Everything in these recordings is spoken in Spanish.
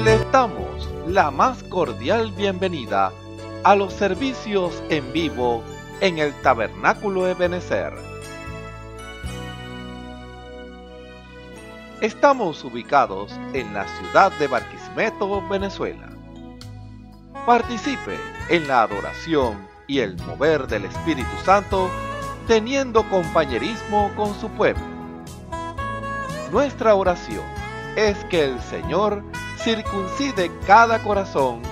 Les damos la más cordial bienvenida a los servicios en vivo en el Tabernáculo Ebenezer. Estamos ubicados en la ciudad de Barquisimeto, Venezuela. Participe en la adoración y el mover del Espíritu Santo, teniendo compañerismo con su pueblo. Nuestra oración es que el Señor circuncide cada corazón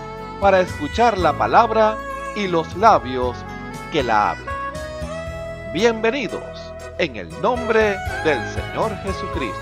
para escuchar la palabra y los labios que la hablan. Bienvenidos en el nombre del Señor Jesucristo.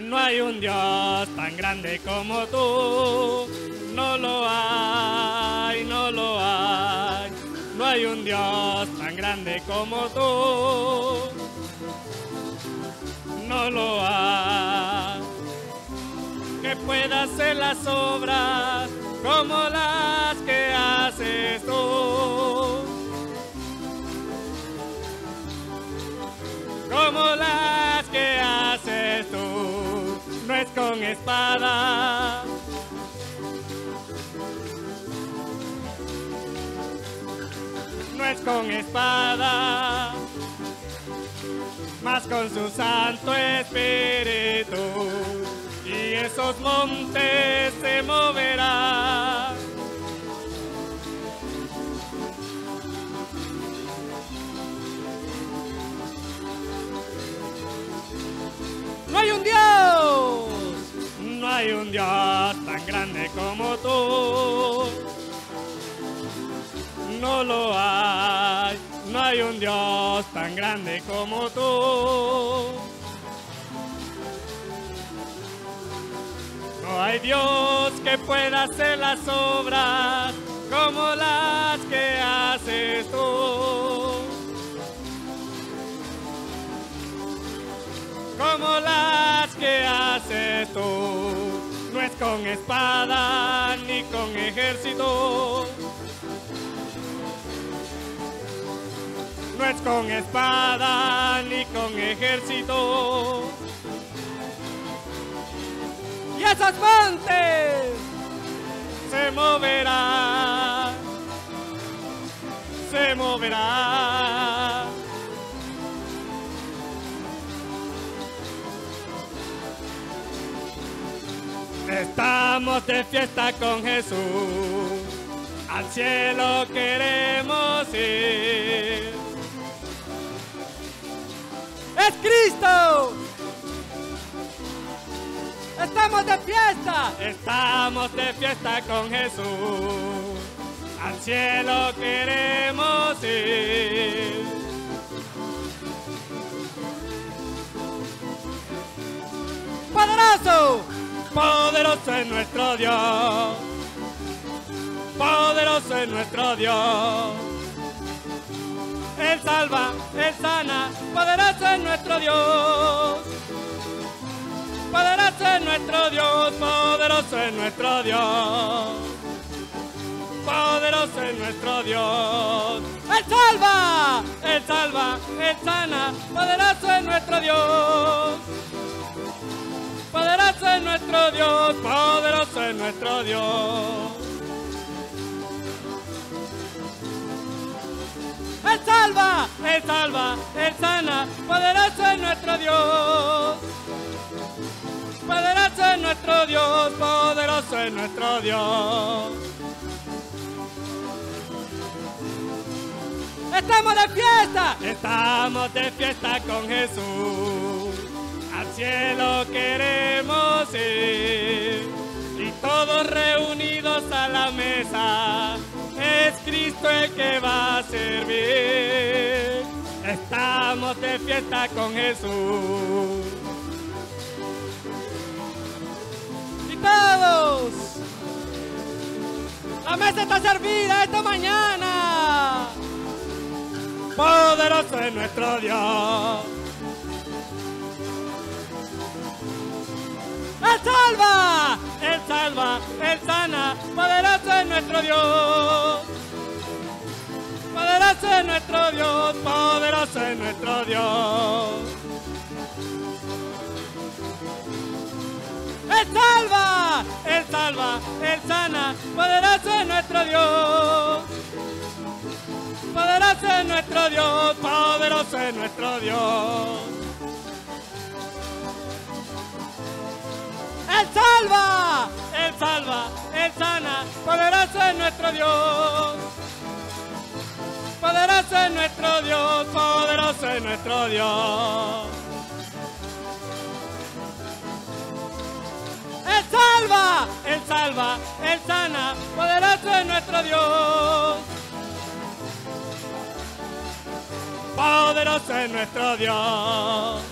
No hay un Dios tan grande como tú, no lo hay, no lo hay. No hay un Dios tan grande como tú, no lo hay. Que pueda hacer las obras como las que haces tú, como las que haces tú. No es con espada, no es con espada, mas con su Santo Espíritu, y esos montes se moverán. No hay un Dios, no hay un Dios tan grande como tú, no lo hay, no hay un Dios tan grande como tú. No hay Dios que pueda hacer las obras como las que haces tú, como las que haces tú. No es con espada ni con ejército, no es con espada ni con ejército. Y esos montes se moverán, se moverán. Estamos de fiesta con Jesús, al cielo queremos ir. ¡Es Cristo! ¡Estamos de fiesta! Estamos de fiesta con Jesús, al cielo queremos ir. ¡Poderoso! Poderoso es nuestro Dios, poderoso es nuestro Dios. Él salva, Él sana, poderoso es nuestro Dios. Poderoso es nuestro Dios, poderoso es nuestro Dios. Poderoso es nuestro Dios. Él salva, Él salva, Él sana, poderoso es nuestro Dios. Poderoso es nuestro Dios, poderoso es nuestro Dios. Él salva, Él salva, Él sana, poderoso es nuestro Dios. Poderoso es nuestro Dios, poderoso es nuestro Dios. Estamos de fiesta con Jesús, al cielo queremos ir, y todos reunidos a la mesa, es Cristo el que va a servir. Estamos de fiesta con Jesús. Y todos La mesa está servida esta mañana. Poderoso es nuestro Dios. Él salva, Él salva, Él sana. Poderoso es nuestro Dios. Poderoso es nuestro Dios, poderoso es nuestro Dios. Él salva, Él salva, Él sana. Poderoso es nuestro Dios. Poderoso es nuestro Dios, poderoso es nuestro Dios. Él salva, Él salva, Él sana. Poderoso es nuestro Dios. Poderoso es nuestro Dios, poderoso es nuestro Dios. Él salva, Él salva, Él sana. Poderoso es nuestro Dios. Poderoso es nuestro Dios.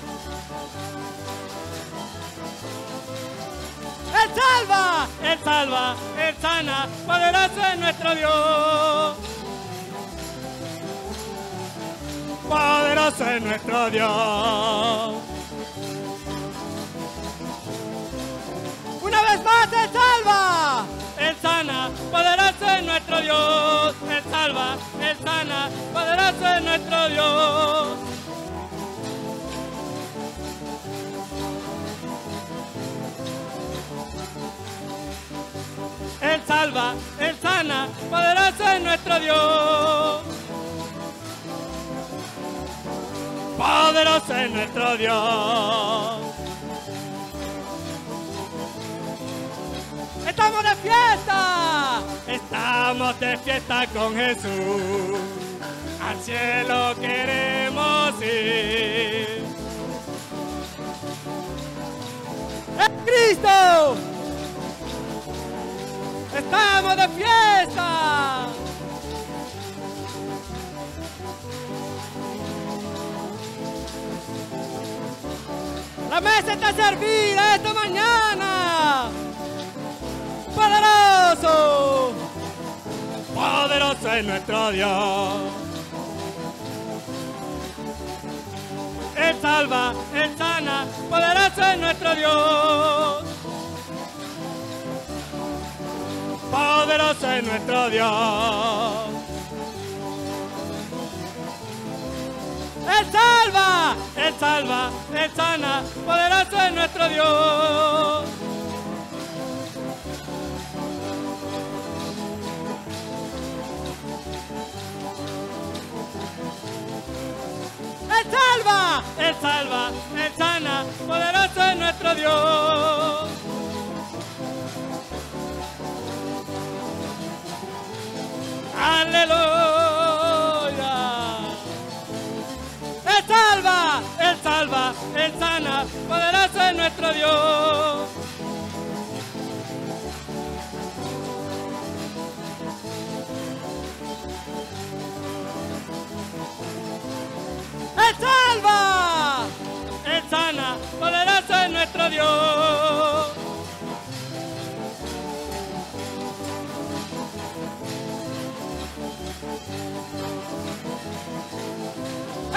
Él salva, Él salva, Él sana. Poderoso es nuestro Dios. Poderoso es nuestro Dios. Una vez más, Él salva, Él sana. Poderoso es nuestro Dios. Él salva, Él sana. Poderoso es nuestro Dios. Él salva, Él sana. Poderoso es nuestro Dios. Poderoso es nuestro Dios. Estamos de fiesta. Estamos de fiesta con Jesús. Al cielo queremos ir. ¡Es Cristo! Estamos de fiesta. La mesa está servida esta mañana. Poderoso, poderoso es nuestro Dios. Él salva, Él sana. Poderoso es nuestro Dios. Poderoso es nuestro Dios. Él salva, Él salva, Él sana. Poderoso es nuestro Dios. Él salva, Él salva, Él sana. Poderoso es nuestro Dios. Aleluya. Él salva, Él salva, Él sana. Poderoso es nuestro Dios. Él salva, Él sana. Poderoso es nuestro Dios.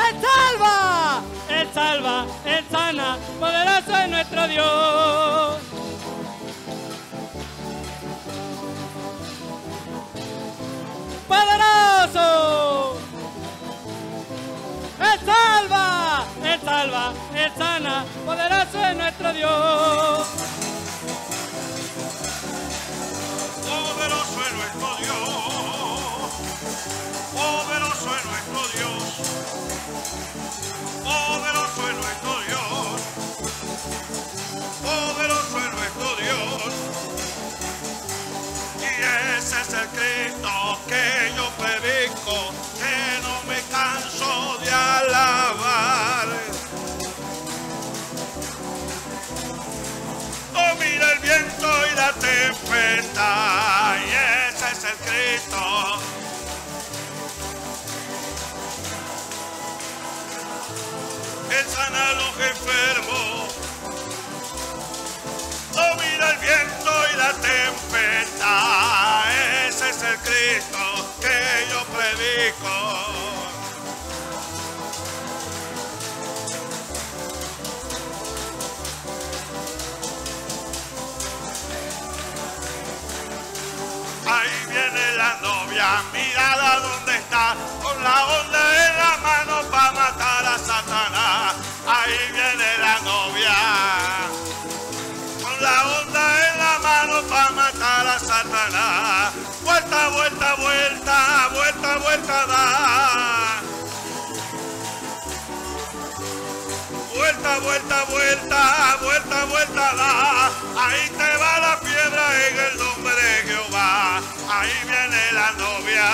Él salva, Él salva, Él sana. Poderoso es nuestro Dios. Poderoso. Él salva, Él salva, Él sana. Poderoso es nuestro Dios. Poderoso es nuestro Dios. Poderoso es nuestro Dios. Poderoso es nuestro Dios. Poderoso es nuestro Dios. Y ese es el Cristo que yo predico, que no me canso de alabar. Domina el viento y la tempestad, y ese es el Cristo. Él sana a los enfermos. Domina el viento y la tempestad, ese es Cristo que yo predico. Ahí viene la novia, mírala dónde está, con la onda en la mano para matar a Satanás. Ahí viene la novia, con la onda en la mano para matar a Satanás. Vuelta, vuelta, vuelta, vuelta, vuelta da. Vuelta, vuelta, vuelta, vuelta, vuelta da. Ahí te va la piedra en el nombre de Jehová. Ahí viene la novia,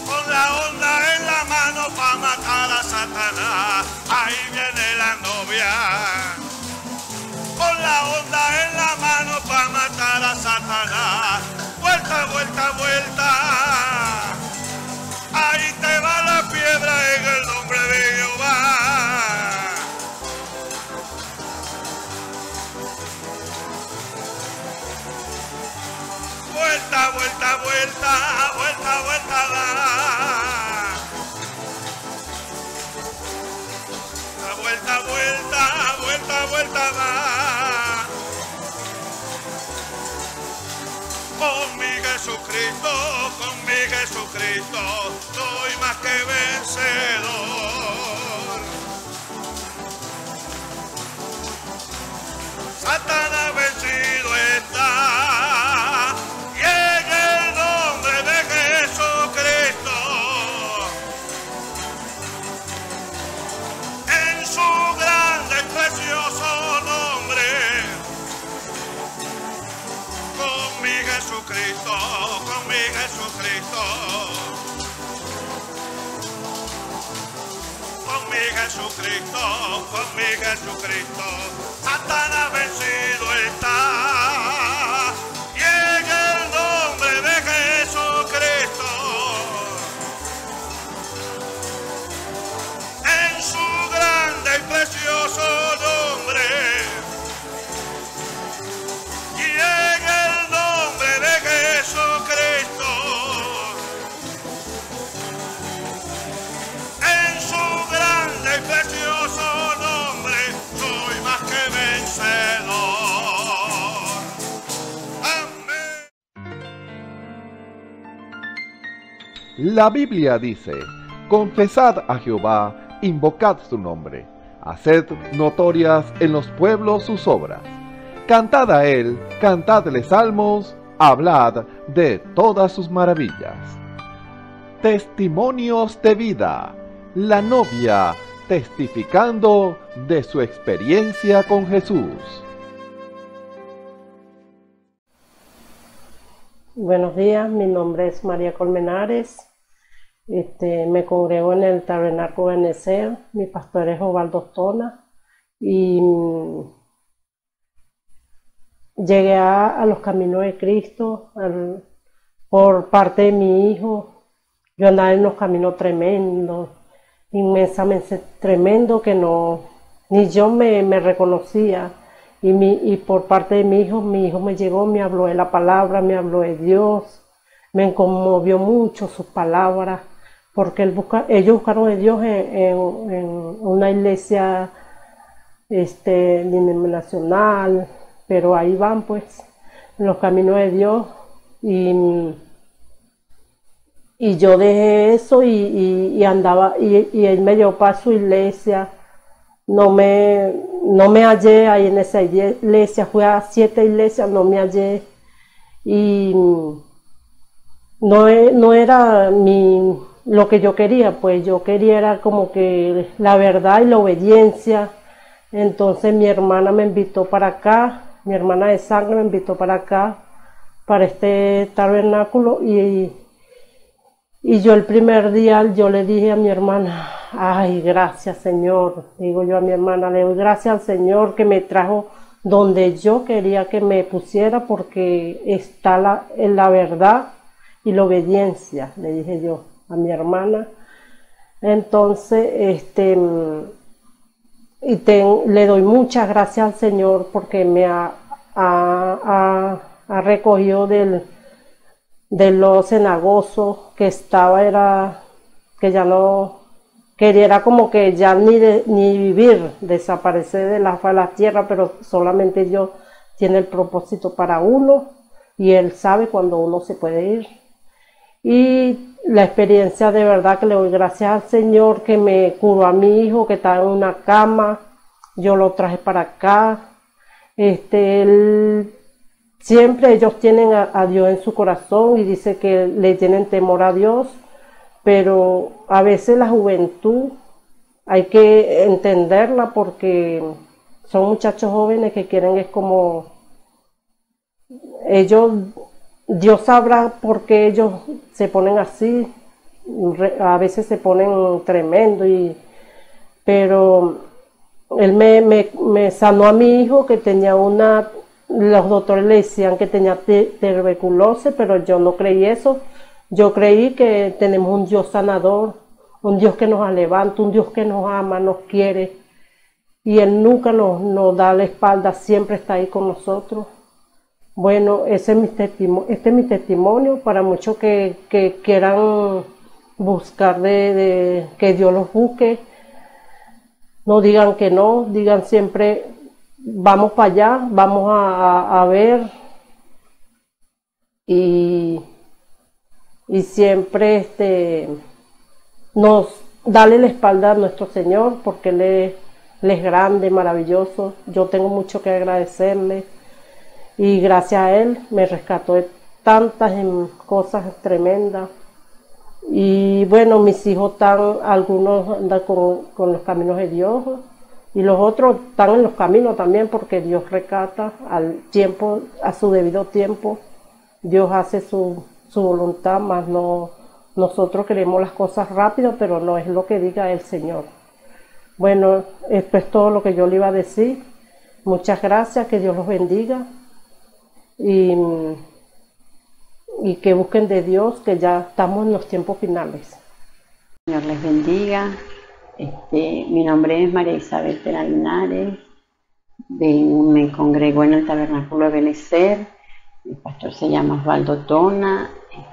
con la onda en la mano para matar a Satanás. Ahí viene la novia, con la onda en la mano para matar a Satanás. Vuelta, vuelta, vuelta. Ahí te va la piedra en el nombre de Jehová. Vuelta, vuelta, vuelta, vuelta, vuelta, da. Vuelta, vuelta, vuelta, vuelta, da. Con mi Jesucristo, soy más que vencedor. Satanás vencido está, y en el nombre de Jesucristo, en su grande y precioso nombre, con mi Jesucristo, con mi Jesucristo, con mi Jesucristo, con mi Jesucristo. Satanás vencido está, y en el nombre de Jesucristo, en su grande y precioso nombre, y en el nombre de Jesucristo, en su grande y precioso nombre, soy más que vencedor. Amén. La Biblia dice: confesad a Jehová, invocad su nombre, haced notorias en los pueblos sus obras. Cantad a él, cantadle salmos, hablad de todas sus maravillas. Testimonios de vida. La novia testificando de su experiencia con Jesús. Buenos días, mi nombre es María Colmenares. Me congrego en el Tabernáculo de Benecer. Mi pastor es Osvaldo Tona. Y llegué a los caminos de Cristo por parte de mi hijo. Yo andaba en unos caminos tremendos, inmensamente tremendo, que ni yo me reconocía. Y por parte de mi hijo me llegó, me habló de la palabra, me habló de Dios, me conmovió mucho sus palabras, porque ellos buscaron a Dios en una iglesia denominacional, pero ahí van pues en los caminos de Dios, y yo dejé eso y andaba, y él me llevó para su iglesia. No me hallé ahí en esa iglesia, fui a 7 iglesias, no me hallé, y no era lo que yo quería, pues yo quería era como que la verdad y la obediencia. Entonces mi hermana me invitó para acá, mi hermana de sangre me invitó para acá, para este tabernáculo, y yo el primer día yo le dije a mi hermana: ay, gracias Señor, digo yo a mi hermana, le doy gracias al Señor que me trajo donde yo quería que me pusiera, porque está la verdad y la obediencia, le dije yo a mi hermana. Entonces, le doy muchas gracias al Señor porque me ha recogido de del lodo cenagoso que estaba, era que ya no quería, era como que ya ni vivir, desaparecer de la faz de la tierra, pero solamente Dios tiene el propósito para uno y Él sabe cuando uno se puede ir. Y la experiencia, de verdad que le doy gracias al Señor que me curó a mi hijo que estaba en una cama, yo lo traje para acá. Siempre ellos tienen a Dios en su corazón y dice que le tienen temor a Dios, pero a veces la juventud hay que entenderla porque son muchachos jóvenes que quieren, es como ellos, Dios sabrá por qué ellos se ponen así, a veces se ponen tremendo, pero Él me sanó a mi hijo que tenía los doctores le decían que tenía tuberculosis, pero yo no creí eso. Yo creí que tenemos un Dios sanador, un Dios que nos levanta, un Dios que nos ama, nos quiere, y Él nunca nos da la espalda, siempre está ahí con nosotros. Bueno, este es mi testimonio para muchos que quieran buscar que Dios los busque. No digan que no, digan siempre, vamos para allá, vamos a ver. Y siempre nos dale la espalda a nuestro Señor, porque Él es grande, maravilloso. Yo tengo mucho que agradecerle. Y gracias a Él me rescató de tantas cosas tremendas. Y bueno, mis hijos algunos andan con los caminos de Dios y los otros están en los caminos también, porque Dios rescata a su debido tiempo. Dios hace su voluntad, más no, nosotros queremos las cosas rápido, pero no es lo que diga el Señor. Bueno, esto es todo lo que yo le iba a decir. Muchas gracias, que Dios los bendiga. Y que busquen de Dios, que ya estamos en los tiempos finales. Señor les bendiga. Mi nombre es María Isabel Tena Linares. Me congrego en el Tabernáculo de Benecer. El pastor se llama Osvaldo Tona.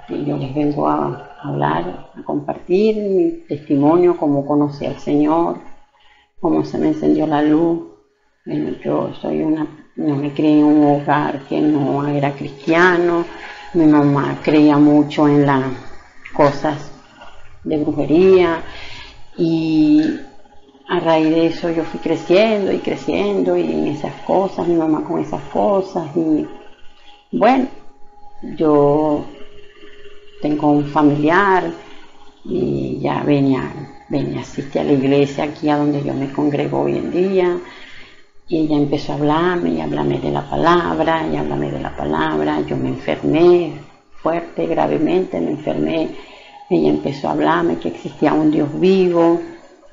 Yo les vengo a hablar, a compartir mi testimonio, cómo conocí al Señor, cómo se me encendió la luz. Bueno, no me crié en un hogar que no era cristiano. Mi mamá creía mucho en las cosas de brujería, y a raíz de eso yo fui creciendo y en esas cosas, mi mamá con esas cosas. Y bueno, yo tengo un familiar y ya venía a asistir a la iglesia aquí a donde yo me congrego hoy en día. Y ella empezó a hablarme de la palabra, yo me enfermé fuerte, gravemente me enfermé. Ella empezó a hablarme que existía un Dios vivo,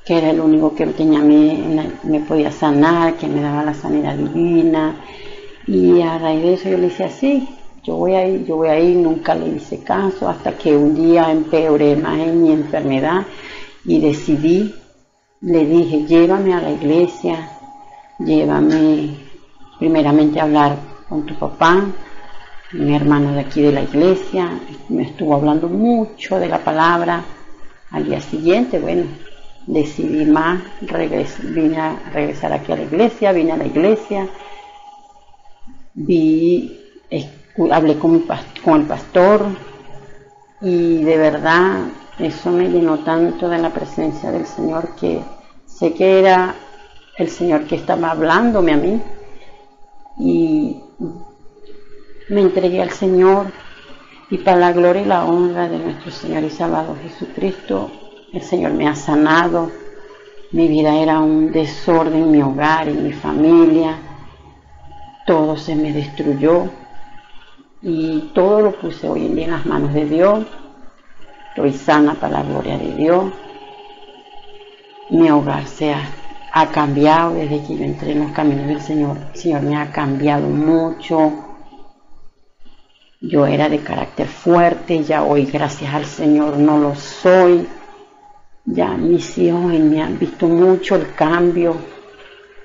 que era el único que me podía sanar, que me daba la sanidad divina. Y a raíz de eso yo le decía, sí, yo voy a ir, nunca le hice caso, hasta que un día empeoré más en mi enfermedad y decidí, le dije, llévame a la iglesia, llévame primeramente a hablar con tu papá, mi hermano de aquí de la iglesia. Me estuvo hablando mucho de la palabra. Al día siguiente, bueno, decidí más, vine a regresar aquí a la iglesia, hablé con el pastor, y de verdad eso me llenó tanto de la presencia del Señor, que sé que era el Señor que estaba hablándome a mí, y me entregué al Señor, y para la gloria y la honra de nuestro Señor y Salvador Jesucristo, el Señor me ha sanado. Mi vida era un desorden en mi hogar, en mi familia, todo se me destruyó, y todo lo puse hoy en día en las manos de Dios. Estoy sana para la gloria de Dios. Mi hogar ha cambiado desde que yo entré en los caminos del Señor. El Señor me ha cambiado mucho. Yo era de carácter fuerte, ya hoy, gracias al Señor, no lo soy. Ya mis hijos me han visto mucho el cambio,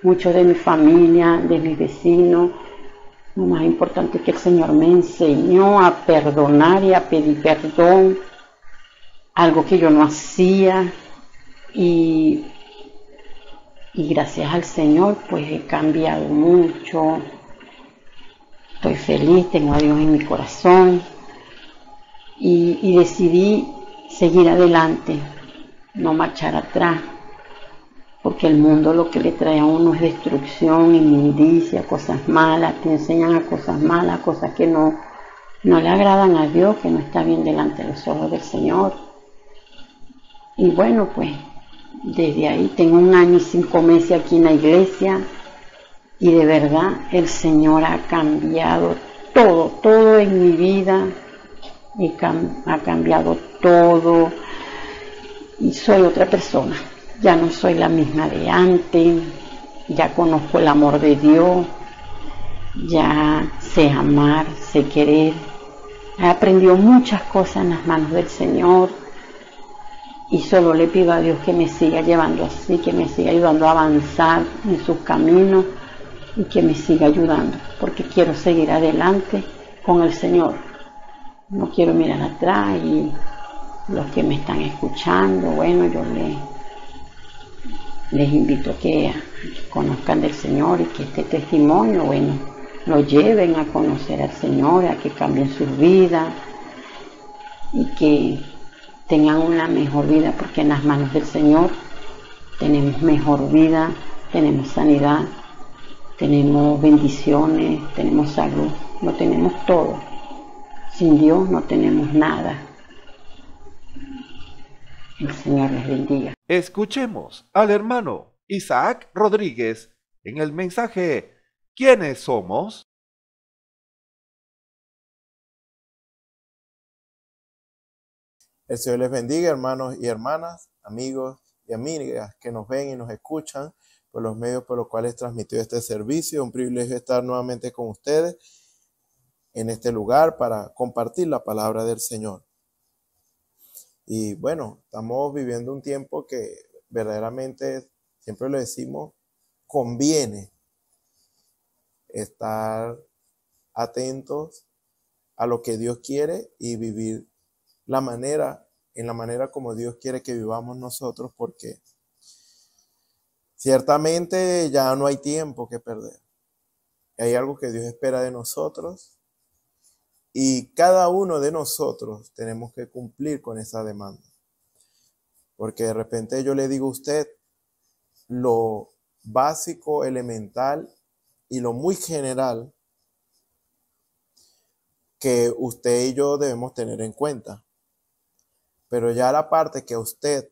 mucho de mi familia, de mis vecinos. Lo más importante es que el Señor me enseñó a perdonar y a pedir perdón, algo que yo no hacía, y gracias al Señor pues he cambiado mucho. Estoy feliz, tengo a Dios en mi corazón y decidí seguir adelante, no marchar atrás, porque el mundo lo que le trae a uno es destrucción, inmundicia, cosas malas, te enseñan a cosas malas, cosas que no le agradan a Dios, que no está bien delante de los ojos del Señor. Y bueno, pues desde ahí tengo 1 año y 5 meses aquí en la iglesia y de verdad el Señor ha cambiado todo en mi vida, y ha cambiado todo y soy otra persona. Ya no soy la misma de antes, ya conozco el amor de Dios, ya sé amar, sé querer. He aprendido muchas cosas en las manos del Señor y solo le pido a Dios que me siga llevando así, que me siga ayudando a avanzar en sus caminos y que me siga ayudando, porque quiero seguir adelante con el Señor. No quiero mirar atrás, y los que me están escuchando, bueno, yo les invito a que conozcan del Señor y que este testimonio, bueno, lo lleven a conocer al Señor, a que cambien sus vidas y que tengan una mejor vida, porque en las manos del Señor tenemos mejor vida, tenemos sanidad, tenemos bendiciones, tenemos salud, lo tenemos todo. Sin Dios no tenemos nada. El Señor les bendiga. Escuchemos al hermano Isaac Rodríguez en el mensaje ¿Quiénes somos? El Señor les bendiga, hermanos y hermanas, amigos y amigas que nos ven y nos escuchan por los medios por los cuales transmitió este servicio. Un privilegio estar nuevamente con ustedes en este lugar para compartir la palabra del Señor. Y bueno, estamos viviendo un tiempo que verdaderamente, siempre lo decimos, conviene estar atentos a lo que Dios quiere y vivir en la manera como Dios quiere que vivamos nosotros, porque ciertamente ya no hay tiempo que perder. Hay algo que Dios espera de nosotros y cada uno de nosotros tenemos que cumplir con esa demanda. Porque de repente yo le digo a usted lo básico, elemental y lo muy general que usted y yo debemos tener en cuenta. Pero ya la parte que a usted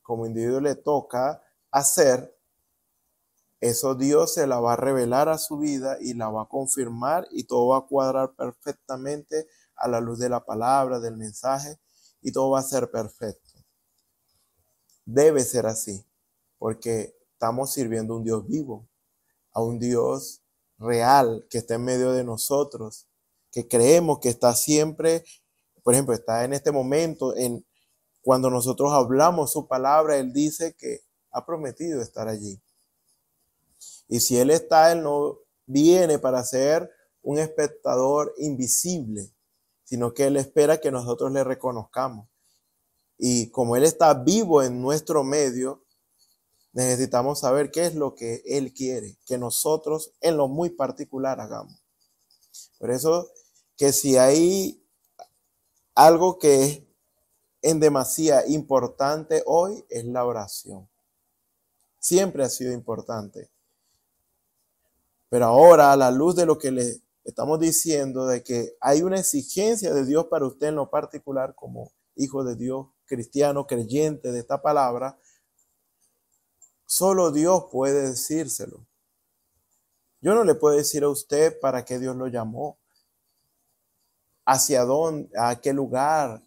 como individuo le toca hacer, eso Dios se la va a revelar a su vida y la va a confirmar, y todo va a cuadrar perfectamente a la luz de la palabra, del mensaje, y todo va a ser perfecto. Debe ser así, porque estamos sirviendo a un Dios vivo, a un Dios real que está en medio de nosotros, que creemos que está siempre, por ejemplo, está en este momento, cuando nosotros hablamos su palabra, Él dice que ha prometido estar allí. Y si Él está, Él no viene para ser un espectador invisible, sino que Él espera que nosotros le reconozcamos. Y como Él está vivo en nuestro medio, necesitamos saber qué es lo que Él quiere que nosotros en lo muy particular hagamos. Por eso que si hay algo que es en demasía importante hoy, es la oración. Siempre ha sido importante. Pero ahora, a la luz de lo que le estamos diciendo, de que hay una exigencia de Dios para usted en lo particular, como hijo de Dios, cristiano, creyente de esta palabra, solo Dios puede decírselo. Yo no le puedo decir a usted para qué Dios lo llamó, hacia dónde, a qué lugar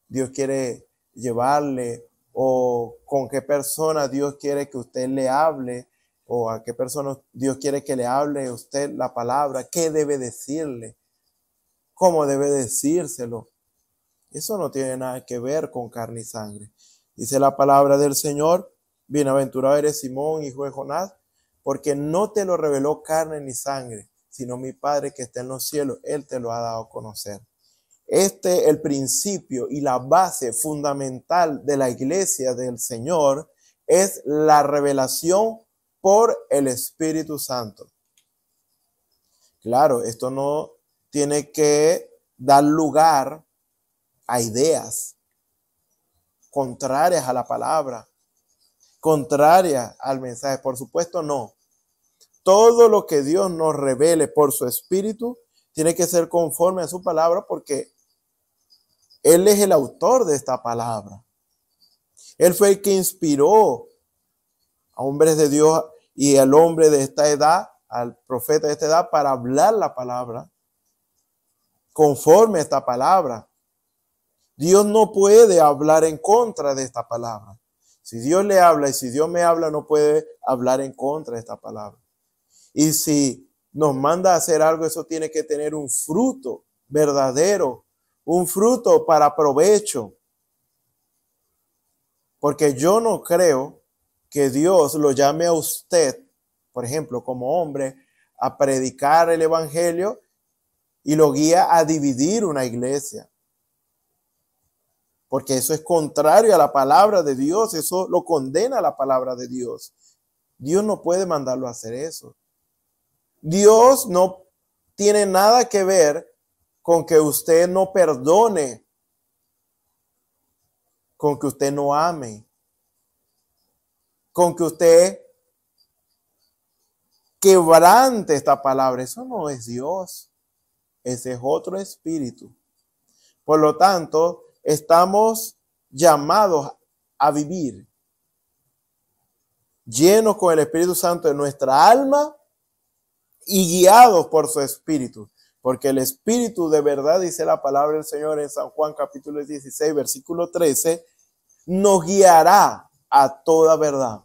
Dios quiere llevarle, o con qué persona Dios quiere que usted le hable, o a qué persona Dios quiere que le hable a usted la palabra, qué debe decirle, cómo debe decírselo. Eso no tiene nada que ver con carne y sangre. Dice la palabra del Señor: bienaventurado eres Simón, hijo de Jonás, porque no te lo reveló carne ni sangre, sino mi Padre que está en los cielos, Él te lo ha dado a conocer. El principio y la base fundamental de la iglesia del Señor es la revelación por el Espíritu Santo. Claro, esto no tiene que dar lugar a ideas contrarias a la palabra, contrarias al mensaje. Por supuesto, no. Todo lo que Dios nos revele por su Espíritu tiene que ser conforme a su palabra, porque Él es el autor de esta palabra. Él fue el que inspiró a hombres de Dios y al hombre de esta edad, al profeta de esta edad, para hablar la palabra conforme a esta palabra. Dios no puede hablar en contra de esta palabra. Si Dios le habla y si Dios me habla, no puede hablar en contra de esta palabra. Y si nos manda a hacer algo, eso tiene que tener un fruto verdadero, un fruto para provecho. Porque yo no creo que Dios lo llame a usted, por ejemplo, como hombre, a predicar el evangelio y lo guía a dividir una iglesia. Porque eso es contrario a la palabra de Dios, eso lo condena la palabra de Dios. Dios no puede mandarlo a hacer eso. Dios no tiene nada que ver con que usted no perdone, con que usted no ame, con que usted quebrante esta palabra. Eso no es Dios. Ese es otro espíritu. Por lo tanto, estamos llamados a vivir llenos con el Espíritu Santo en nuestra alma y guiados por su Espíritu. Porque el Espíritu de verdad, dice la palabra del Señor en San Juan capítulo 16, versículo 13, nos guiará a toda verdad,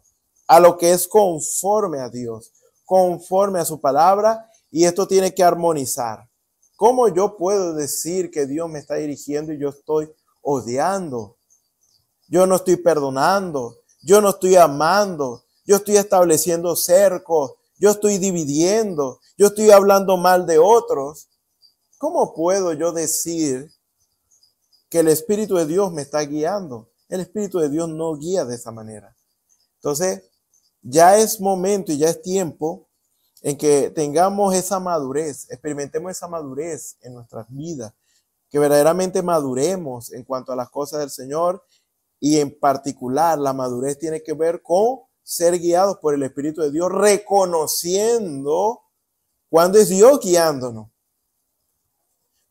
a lo que es conforme a Dios, conforme a su palabra, y esto tiene que armonizar. ¿Cómo yo puedo decir que Dios me está dirigiendo y yo estoy odiando? Yo no estoy perdonando, yo no estoy amando, yo estoy estableciendo cercos, yo estoy dividiendo, yo estoy hablando mal de otros. ¿Cómo puedo yo decir que el Espíritu de Dios me está guiando? El Espíritu de Dios no guía de esa manera. Entonces, ya es momento y ya es tiempo en que tengamos esa madurez, experimentemos esa madurez en nuestras vidas, que verdaderamente maduremos en cuanto a las cosas del Señor, y en particular la madurez tiene que ver con ser guiados por el Espíritu de Dios, reconociendo cuando es Dios guiándonos.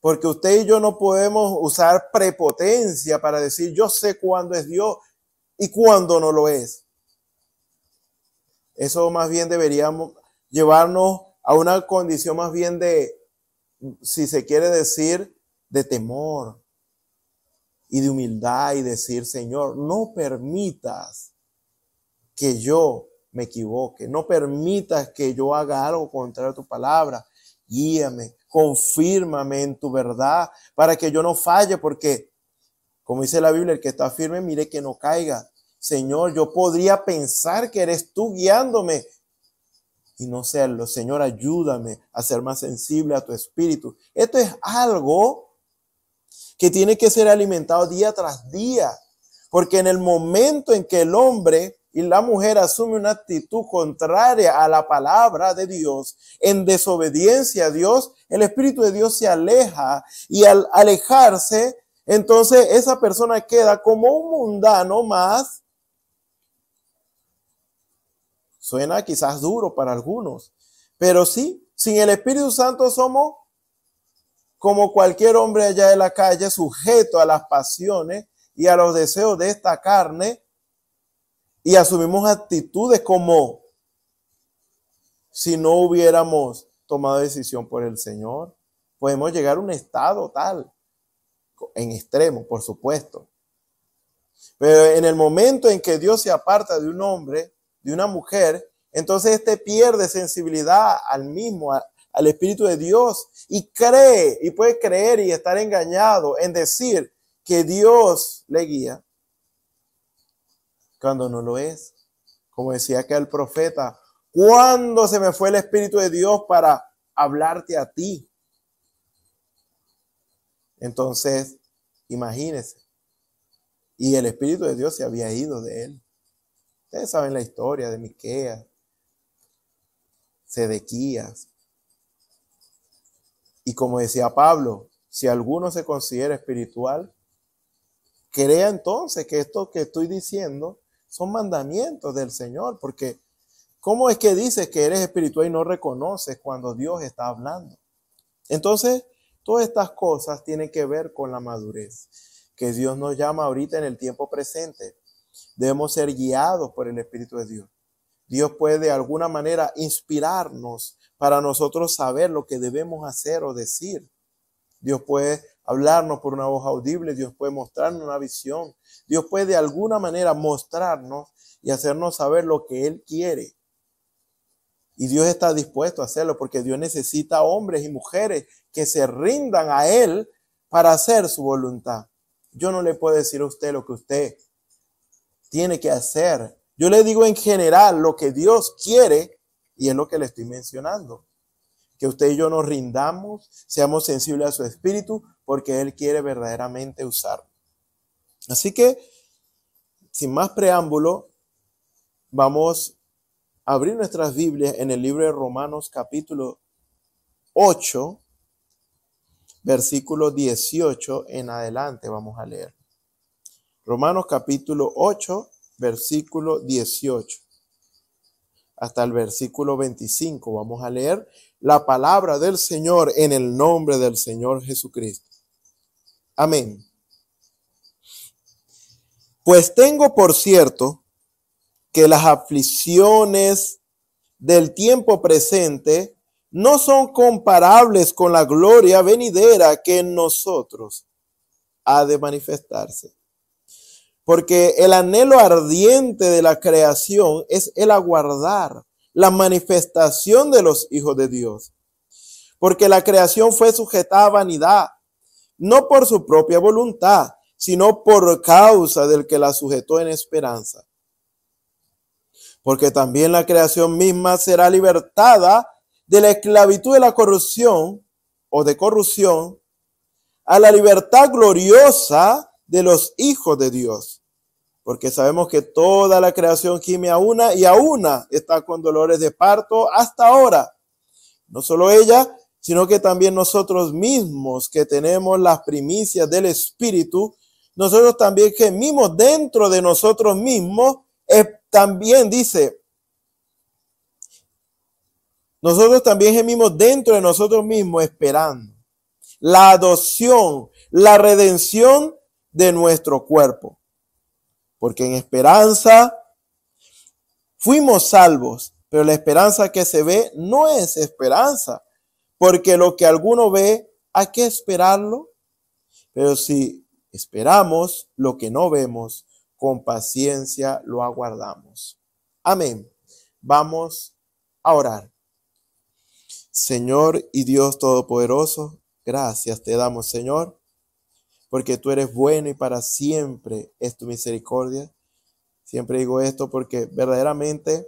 Porque usted y yo no podemos usar prepotencia para decir yo sé cuándo es Dios y cuándo no lo es. Eso más bien deberíamos llevarnos a una condición más bien de, si se quiere decir, de temor y de humildad, y decir, Señor, no permitas que yo me equivoque, no permitas que yo haga algo contrario a tu palabra. Guíame, confírmame en tu verdad para que yo no falle, porque, como dice la Biblia, el que está firme, mire que no caiga. Señor, yo podría pensar que eres tú guiándome y no serlo. Señor, ayúdame a ser más sensible a tu espíritu. Esto es algo que tiene que ser alimentado día tras día, porque en el momento en que el hombre y la mujer asumen una actitud contraria a la palabra de Dios, en desobediencia a Dios, el Espíritu de Dios se aleja, y al alejarse, entonces esa persona queda como un mundano más. Suena quizás duro para algunos, pero sí, sin el Espíritu Santo somos como cualquier hombre allá de la calle, sujeto a las pasiones y a los deseos de esta carne, y asumimos actitudes como si no hubiéramos tomado decisión por el Señor. Podemos llegar a un estado tal, en extremo, por supuesto. Pero en el momento en que Dios se aparta de un hombre, de una mujer, entonces este pierde sensibilidad al mismo, al Espíritu de Dios, y cree, y puede creer y estar engañado en decir que Dios le guía, cuando no lo es. Como decía aquel profeta, ¿cuándo se me fue el Espíritu de Dios para hablarte a ti. Entonces, imagínense. Y el Espíritu de Dios se había ido de él. Ustedes saben la historia de Miqueas, Sedequías. Y como decía Pablo, si alguno se considera espiritual, crea entonces que esto que estoy diciendo son mandamientos del Señor, porque ¿cómo es que dices que eres espiritual y no reconoces cuando Dios está hablando? Entonces, todas estas cosas tienen que ver con la madurez, que Dios nos llama ahorita en el tiempo presente. Debemos ser guiados por el Espíritu de Dios. Dios puede de alguna manera inspirarnos para nosotros saber lo que debemos hacer o decir. Dios puede hablarnos por una voz audible, Dios puede mostrarnos una visión, Dios puede de alguna manera mostrarnos y hacernos saber lo que Él quiere. Y Dios está dispuesto a hacerlo porque Dios necesita hombres y mujeres que se rindan a Él para hacer su voluntad. Yo no le puedo decir a usted lo que usted tiene que hacer. Yo le digo en general lo que Dios quiere y es lo que le estoy mencionando. Que usted y yo nos rindamos, seamos sensibles a su espíritu, porque Él quiere verdaderamente usarnos. Así que, sin más preámbulo, vamos a abrir nuestras Biblias en el libro de Romanos capítulo 8, versículo 18 en adelante vamos a leer. Romanos capítulo 8, versículo 18. Hasta el versículo 25 vamos a leer la palabra del Señor en el nombre del Señor Jesucristo. Amén. Pues tengo por cierto que las aflicciones del tiempo presente no son comparables con la gloria venidera que en nosotros ha de manifestarse. Porque el anhelo ardiente de la creación es el aguardar la manifestación de los hijos de Dios. Porque la creación fue sujetada a vanidad, no por su propia voluntad, sino por causa del que la sujetó en esperanza. Porque también la creación misma será libertada de la esclavitud de la corrupción o de corrupción a la libertad gloriosa de los hijos de Dios. Porque sabemos que toda la creación gime a una y a una está con dolores de parto hasta ahora. No solo ella, sino que también nosotros mismos que tenemos las primicias del Espíritu, nosotros también gemimos dentro de nosotros mismos, también dice, nosotros también gemimos dentro de nosotros mismos esperando la adopción, la redención de nuestro cuerpo. Porque en esperanza fuimos salvos, pero la esperanza que se ve no es esperanza, porque lo que alguno ve, ¿hay que esperarlo? Pero si esperamos lo que no vemos, con paciencia lo aguardamos. Amén. Vamos a orar. Señor y Dios Todopoderoso, gracias te damos, Señor, porque tú eres bueno y para siempre es tu misericordia. Siempre digo esto porque verdaderamente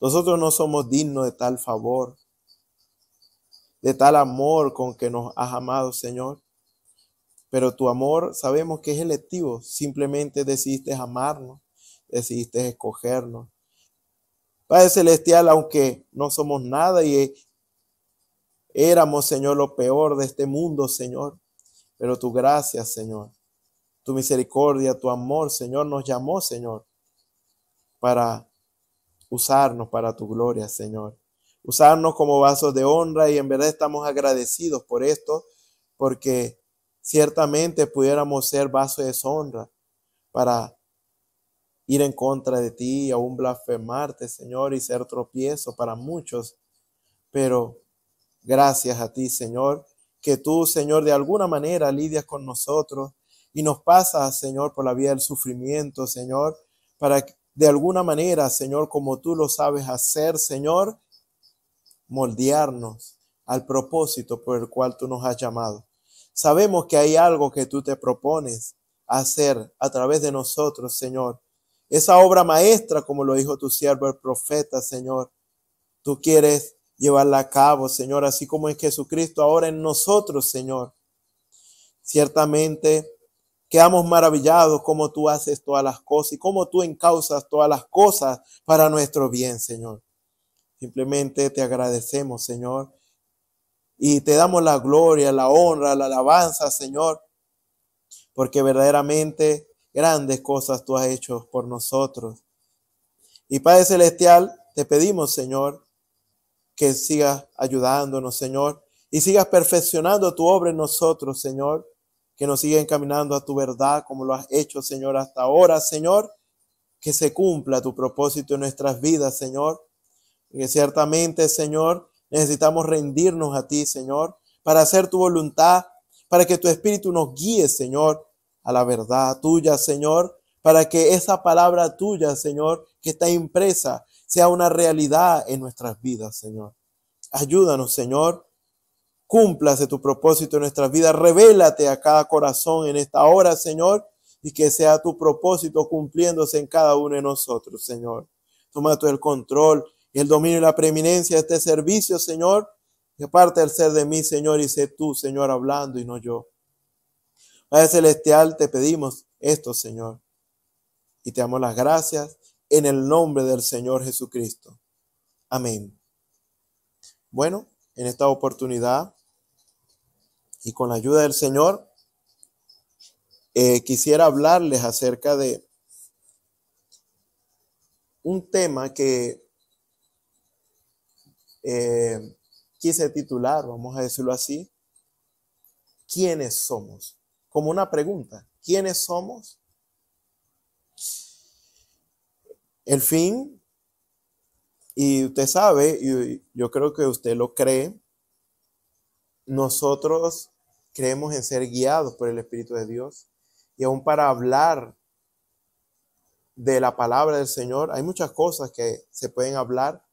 nosotros no somos dignos de tal favor, de tal amor con que nos has amado, Señor. Pero tu amor sabemos que es electivo. Simplemente decidiste amarnos, decidiste escogernos. Padre Celestial, aunque no somos nada y éramos, Señor, lo peor de este mundo, Señor, pero tu gracia, Señor, tu misericordia, tu amor, Señor, nos llamó, Señor, para usarnos para tu gloria, Señor. Usarnos como vasos de honra y en verdad estamos agradecidos por esto, porque ciertamente pudiéramos ser vasos de deshonra para ir en contra de ti, aún blasfemarte, Señor, y ser tropiezo para muchos. Pero gracias a ti, Señor, que tú, Señor, de alguna manera lidias con nosotros y nos pasas, Señor, por la vía del sufrimiento, Señor, para que de alguna manera, Señor, como tú lo sabes hacer, Señor, moldearnos al propósito por el cual tú nos has llamado. Sabemos que hay algo que tú te propones hacer a través de nosotros, Señor. Esa obra maestra, como lo dijo tu siervo el profeta, Señor. Tú quieres llevarla a cabo, Señor, así como es Jesucristo ahora en nosotros, Señor. Ciertamente quedamos maravillados cómo tú haces todas las cosas y cómo tú encauzas todas las cosas para nuestro bien, Señor. Simplemente te agradecemos, Señor, y te damos la gloria, la honra, la alabanza, Señor, porque verdaderamente grandes cosas tú has hecho por nosotros. Y Padre Celestial, te pedimos, Señor, que sigas ayudándonos, Señor, y sigas perfeccionando tu obra en nosotros, Señor, que nos siga encaminando a tu verdad como lo has hecho, Señor, hasta ahora, Señor, que se cumpla tu propósito en nuestras vidas, Señor, que ciertamente, Señor, necesitamos rendirnos a ti, Señor, para hacer tu voluntad, para que tu Espíritu nos guíe, Señor, a la verdad tuya, Señor, para que esa palabra tuya, Señor, que está impresa, sea una realidad en nuestras vidas, Señor. Ayúdanos, Señor. Cúmplase tu propósito en nuestras vidas. Revélate a cada corazón en esta hora, Señor, y que sea tu propósito cumpliéndose en cada uno de nosotros, Señor. Toma tú el control y el dominio y la preeminencia de este servicio, Señor. Y aparte del ser de mí, Señor, y sé tú, Señor, hablando y no yo. Padre Celestial, te pedimos esto, Señor. Y te damos las gracias en el nombre del Señor Jesucristo. Amén. Bueno, en esta oportunidad y con la ayuda del Señor, quisiera hablarles acerca de un tema que quise titular, vamos a decirlo así, ¿quiénes somos? Como una pregunta, ¿quiénes somos? El fin, y usted sabe, y yo creo que usted lo cree, nosotros creemos en ser guiados por el Espíritu de Dios. Y aún para hablar de la palabra del Señor, hay muchas cosas que se pueden hablar,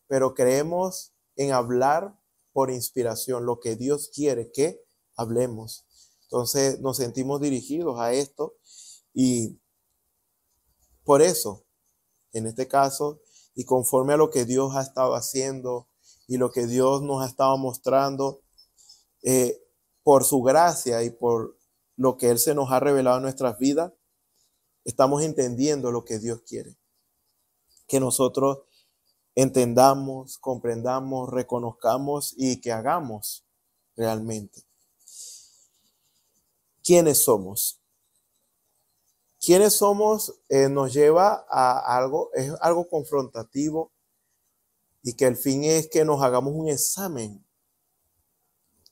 pero creemos en hablar por inspiración, lo que Dios quiere que hablemos. Entonces nos sentimos dirigidos a esto y por eso, en este caso, y conforme a lo que Dios ha estado haciendo y lo que Dios nos ha estado mostrando, por su gracia y por lo que Él se nos ha revelado en nuestras vidas, estamos entendiendo lo que Dios quiere. Que nosotros entendamos, comprendamos, reconozcamos y que hagamos realmente. ¿Quiénes somos? ¿Quiénes somos? Nos lleva a algo, es algo confrontativo y que el fin es que nos hagamos un examen.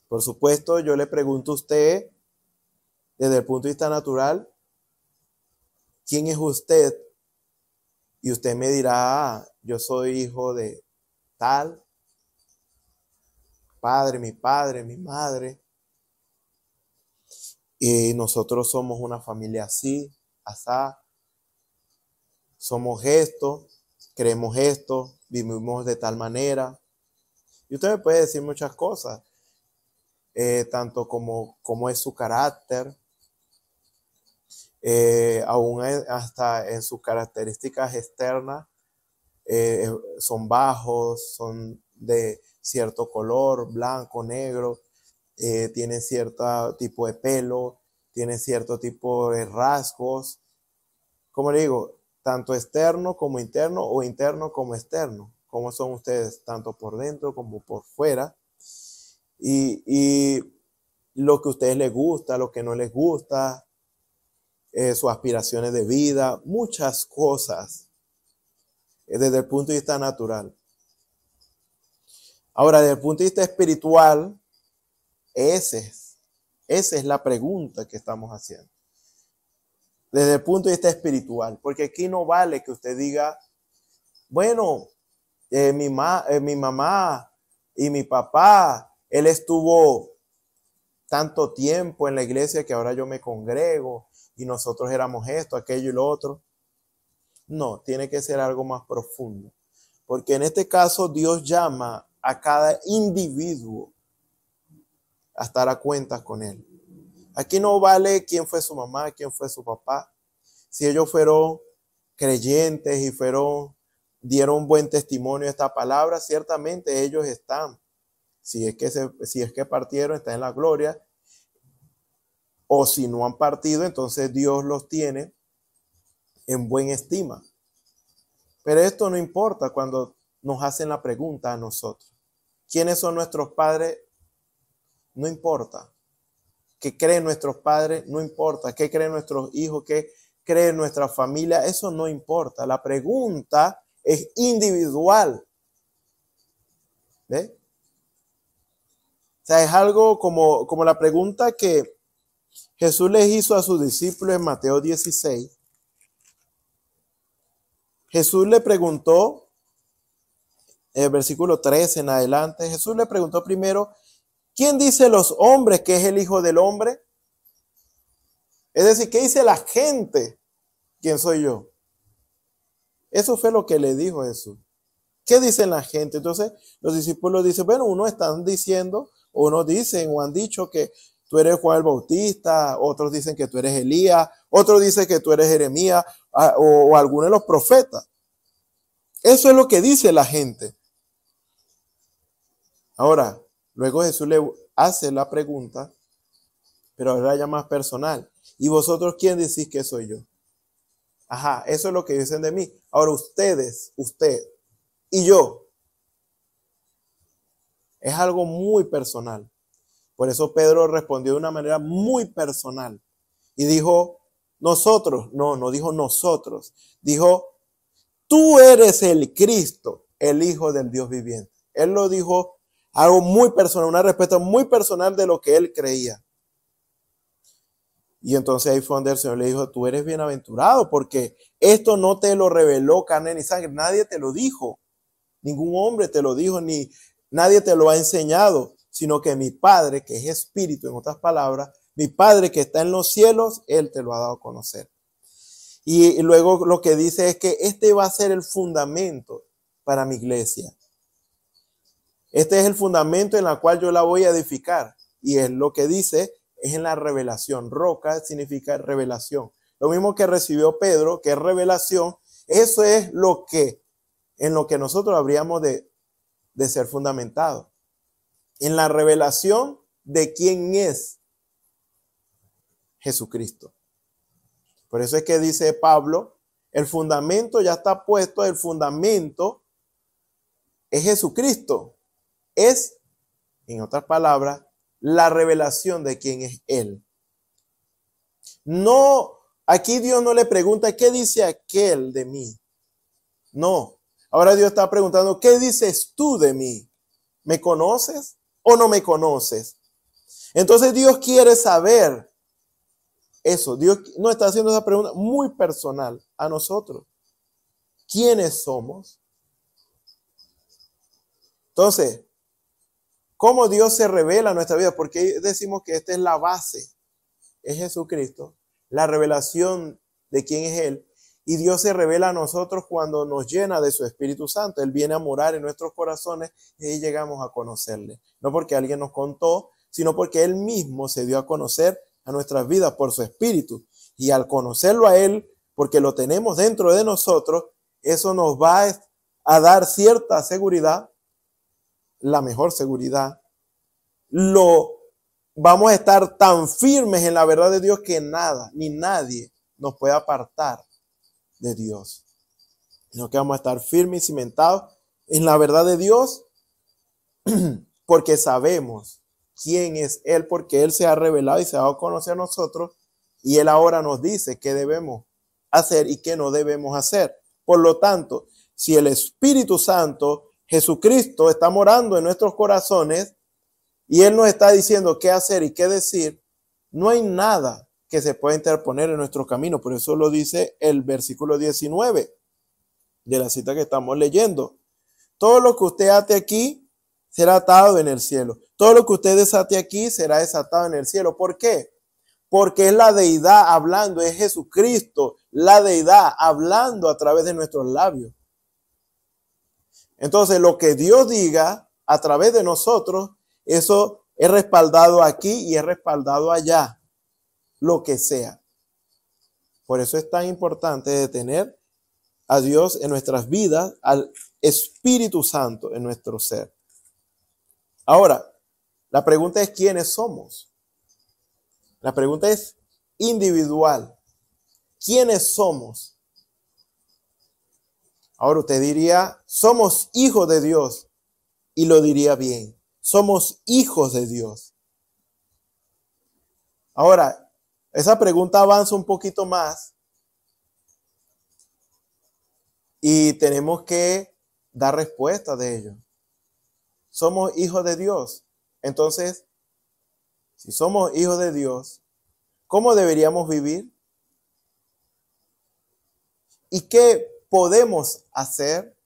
Por supuesto, yo le pregunto a usted, desde el punto de vista natural, ¿quién es usted? Y usted me dirá, yo soy hijo de tal, padre, mi madre. Y nosotros somos una familia así, asá. Somos esto, creemos esto, vivimos de tal manera. Y usted me puede decir muchas cosas, tanto como es su carácter, aún hasta en sus características externas, son bajos, son de cierto color, blanco, negro, tienen cierto tipo de pelo, tienen cierto tipo de rasgos, como le digo, tanto externo como interno o interno como externo, como son ustedes, tanto por dentro como por fuera, y lo que a ustedes les gusta, lo que no les gusta, sus aspiraciones de vida, muchas cosas desde el punto de vista natural. Ahora, desde el punto de vista espiritual, esa es la pregunta que estamos haciendo. Desde el punto de vista espiritual, porque aquí no vale que usted diga, bueno, mi mamá y mi papá, él estuvo tanto tiempo en la iglesia que ahora yo me congrego y nosotros éramos esto, aquello y lo otro. No, tiene que ser algo más profundo. Porque en este caso Dios llama a cada individuo a estar a cuentas con Él. Aquí no vale quién fue su mamá, quién fue su papá. Si ellos fueron creyentes y fueron dieron buen testimonio de esta palabra, ciertamente ellos están, si es que partieron, están en la gloria, o si no han partido, entonces Dios los tiene en buena estima. Pero esto no importa cuando nos hacen la pregunta a nosotros. ¿Quiénes son nuestros padres? No importa. ¿Qué creen nuestros padres? No importa. ¿Qué creen nuestros hijos? ¿Qué cree nuestra familia? Eso no importa. La pregunta es individual. ¿Ve? O sea, es algo como la pregunta que Jesús les hizo a sus discípulos en Mateo 16. Jesús le preguntó, en el versículo 13 en adelante, Jesús le preguntó primero, ¿quién dice los hombres que es el Hijo del Hombre? Es decir, ¿qué dice la gente? ¿Quién soy yo? Eso fue lo que le dijo Jesús. ¿Qué dicen la gente? Entonces los discípulos dicen, bueno, unos están diciendo, unos dicen o han dicho que tú eres Juan el Bautista, otros dicen que tú eres Elías, otros dicen que tú eres Jeremías o alguno de los profetas. Eso es lo que dice la gente. Ahora, luego Jesús le hace la pregunta, pero ahora ya más personal. ¿Y vosotros quién decís que soy yo? Ajá, eso es lo que dicen de mí. Ahora ustedes, usted y yo. Es algo muy personal. Por eso Pedro respondió de una manera muy personal. Y dijo, nosotros. No dijo nosotros. Dijo, tú eres el Cristo, el Hijo del Dios viviente. Él lo dijo algo muy personal, una respuesta muy personal de lo que él creía. Y entonces ahí fue donde el Señor le dijo, tú eres bienaventurado porque esto no te lo reveló carne ni sangre. Nadie te lo dijo. Ningún hombre te lo dijo, ni nadie te lo ha enseñado, sino que mi Padre, que es Espíritu, en otras palabras, mi Padre que está en los cielos, Él te lo ha dado a conocer. Y luego lo que dice es que este va a ser el fundamento para mi iglesia. Este es el fundamento en el cual yo la voy a edificar. Y es lo que dice, es en la revelación. Roca significa revelación. Lo mismo que recibió Pedro, que es revelación. Eso es lo que, en lo que nosotros habríamos de ser fundamentados. En la revelación de quién es Jesucristo. Por eso es que dice Pablo, el fundamento ya está puesto, el fundamento es Jesucristo. Es, en otras palabras, la revelación de quién es Él. No, aquí Dios no le pregunta, ¿qué dice aquel de mí? No, ahora Dios está preguntando, ¿qué dices tú de mí? ¿Me conoces o no me conoces? Entonces Dios quiere saber eso. Dios nos está haciendo esa pregunta muy personal a nosotros. ¿Quiénes somos? Entonces, ¿cómo Dios se revela en nuestra vida? Porque decimos que esta es la base. Es Jesucristo, la revelación de quién es Él. Y Dios se revela a nosotros cuando nos llena de su Espíritu Santo. Él viene a morar en nuestros corazones y ahí llegamos a conocerle. No porque alguien nos contó, sino porque Él mismo se dio a conocer a nuestras vidas por su Espíritu. Y al conocerlo a Él, porque lo tenemos dentro de nosotros, eso nos va a dar cierta seguridad, la mejor seguridad. Vamos a estar tan firmes en la verdad de Dios que nada, ni nadie nos puede apartar de Dios. Sino que vamos a estar firmes y cimentados en la verdad de Dios porque sabemos quién es Él, porque Él se ha revelado y se ha dado a conocer a nosotros y Él ahora nos dice qué debemos hacer y qué no debemos hacer. Por lo tanto, si el Espíritu Santo, Jesucristo, está morando en nuestros corazones y Él nos está diciendo qué hacer y qué decir, no hay nada que se pueda interponer en nuestro camino. Por eso lo dice el versículo 19 de la cita que estamos leyendo. Todo lo que usted ate aquí será atado en el cielo. Todo lo que usted desate aquí será desatado en el cielo. ¿Por qué? Porque es la deidad hablando, es Jesucristo, la deidad hablando a través de nuestros labios. Entonces, lo que Dios diga a través de nosotros, eso es respaldado aquí y es respaldado allá, lo que sea. Por eso es tan importante de tener a Dios en nuestras vidas, al Espíritu Santo en nuestro ser. Ahora, la pregunta es ¿quiénes somos? La pregunta es individual. ¿Quiénes somos? Ahora usted diría, somos hijos de Dios. Y lo diría bien. Somos hijos de Dios. Ahora, esa pregunta avanza un poquito más. Y tenemos que dar respuesta de ello. Somos hijos de Dios. Entonces, si somos hijos de Dios, ¿cómo deberíamos vivir? ¿Y qué podemos hacer?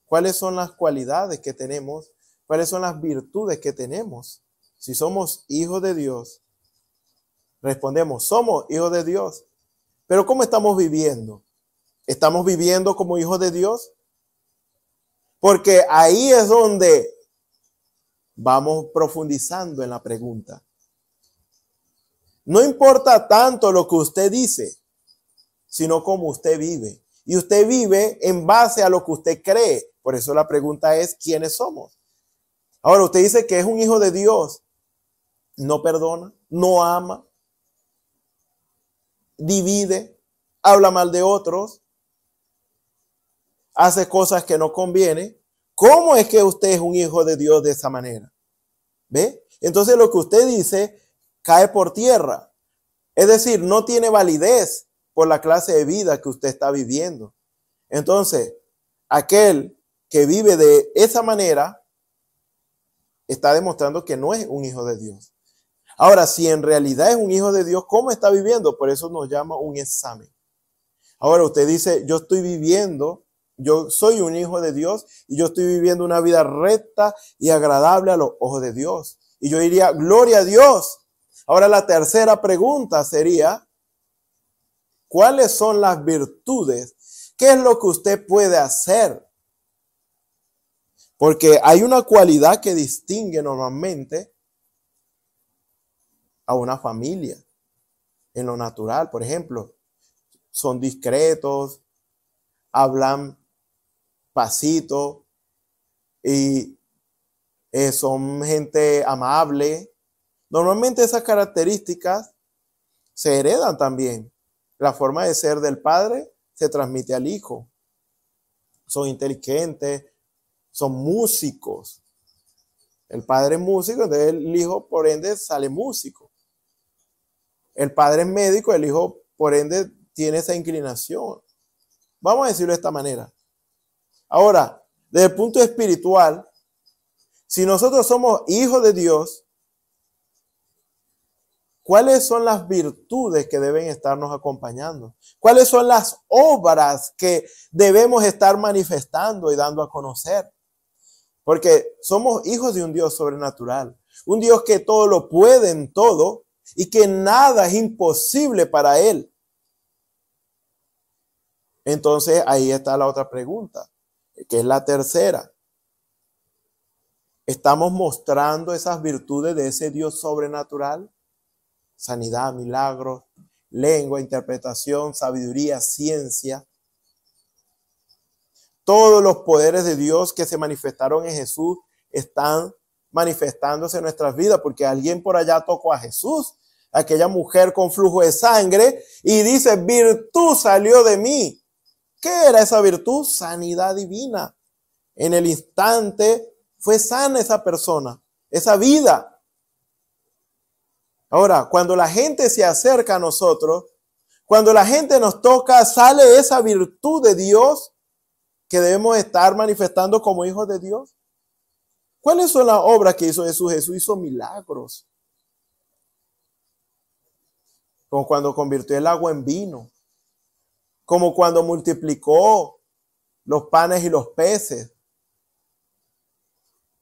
¿Cuáles son las cualidades que tenemos? ¿Cuáles son las virtudes que tenemos? Si somos hijos de Dios, respondemos, somos hijos de Dios. Pero ¿cómo estamos viviendo? ¿Estamos viviendo como hijos de Dios? Porque ahí es donde vamos profundizando en la pregunta. No importa tanto lo que usted dice, sino cómo usted vive. Y usted vive en base a lo que usted cree. Por eso la pregunta es, ¿quiénes somos? Ahora, usted dice que es un hijo de Dios. No perdona, no ama, divide, habla mal de otros, hace cosas que no convienen. ¿Cómo es que usted es un hijo de Dios de esa manera? ¿Ve? Entonces lo que usted dice cae por tierra. Es decir, no tiene validez por la clase de vida que usted está viviendo. Entonces, aquel que vive de esa manera está demostrando que no es un hijo de Dios. Ahora, si en realidad es un hijo de Dios, ¿cómo está viviendo? Por eso nos llama un examen. Ahora usted dice, yo estoy viviendo, yo soy un hijo de Dios y yo estoy viviendo una vida recta y agradable a los ojos de Dios. Y yo diría, gloria a Dios. Ahora la tercera pregunta sería, ¿cuáles son las virtudes? ¿Qué es lo que usted puede hacer? Porque hay una cualidad que distingue normalmente a una familia en lo natural. Por ejemplo, son discretos, hablan pasito y son gente amable. Normalmente esas características se heredan también. La forma de ser del padre se transmite al hijo. Son inteligentes, son músicos. El padre es músico, entonces el hijo por ende sale músico. El padre es médico, el hijo por ende tiene esa inclinación. Vamos a decirlo de esta manera. Ahora, desde el punto espiritual, si nosotros somos hijos de Dios, ¿cuáles son las virtudes que deben estarnos acompañando? ¿Cuáles son las obras que debemos estar manifestando y dando a conocer? Porque somos hijos de un Dios sobrenatural, un Dios que todo lo puede en todo y que nada es imposible para Él. Entonces ahí está la otra pregunta, que es la tercera. ¿Estamos mostrando esas virtudes de ese Dios sobrenatural? Sanidad, milagros, lengua, interpretación, sabiduría, ciencia. Todos los poderes de Dios que se manifestaron en Jesús están manifestándose en nuestras vidas, porque alguien por allá tocó a Jesús, aquella mujer con flujo de sangre, y dice, virtud salió de mí. ¿Qué era esa virtud? Sanidad divina. En el instante fue sana esa persona, esa vida. Ahora, cuando la gente se acerca a nosotros, cuando la gente nos toca, sale esa virtud de Dios que debemos estar manifestando como hijos de Dios. ¿Cuáles son las obras que hizo Jesús? Jesús hizo milagros. Como cuando convirtió el agua en vino. Como cuando multiplicó los panes y los peces.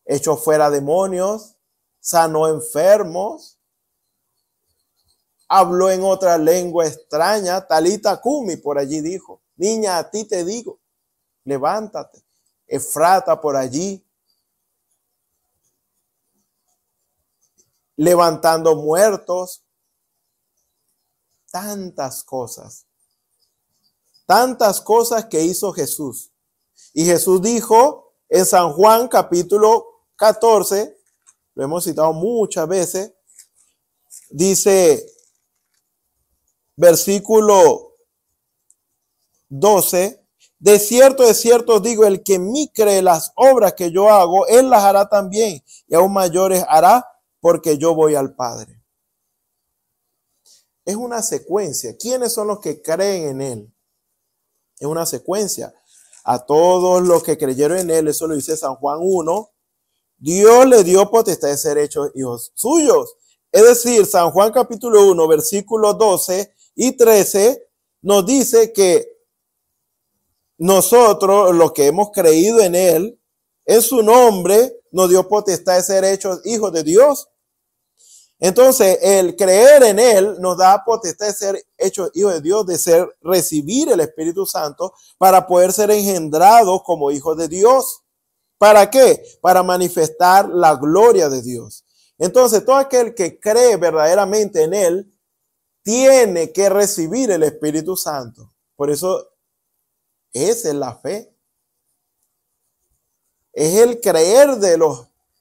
Echó fuera demonios. Sanó enfermos. Habló en otra lengua extraña. Talita cumi, por allí dijo. Niña, a ti te digo. Levántate. Efrata por allí. Levantando muertos. Tantas cosas tantas cosas que hizo Jesús. Y Jesús dijo en San Juan capítulo 14, lo hemos citado muchas veces, dice versículo 12, de cierto os digo, el que en mí cree las obras que yo hago, él las hará también, y aún mayores hará, porque yo voy al Padre. Es una secuencia. ¿Quiénes son los que creen en él? Es una secuencia. A todos los que creyeron en él, eso lo dice San Juan 1, Dios le dio potestad de ser hechos hijos suyos. Es decir, San Juan capítulo 1, versículos 12 y 13, nos dice que nosotros, los que hemos creído en él, en su nombre, nos dio potestad de ser hechos hijos de Dios. Entonces, el creer en él nos da potestad de ser hechos hijos de Dios, de recibir el Espíritu Santo para poder ser engendrados como hijos de Dios. ¿Para qué? Para manifestar la gloria de Dios. Entonces, todo aquel que cree verdaderamente en él tiene que recibir el Espíritu Santo. Por eso, esa es la fe. Es el creer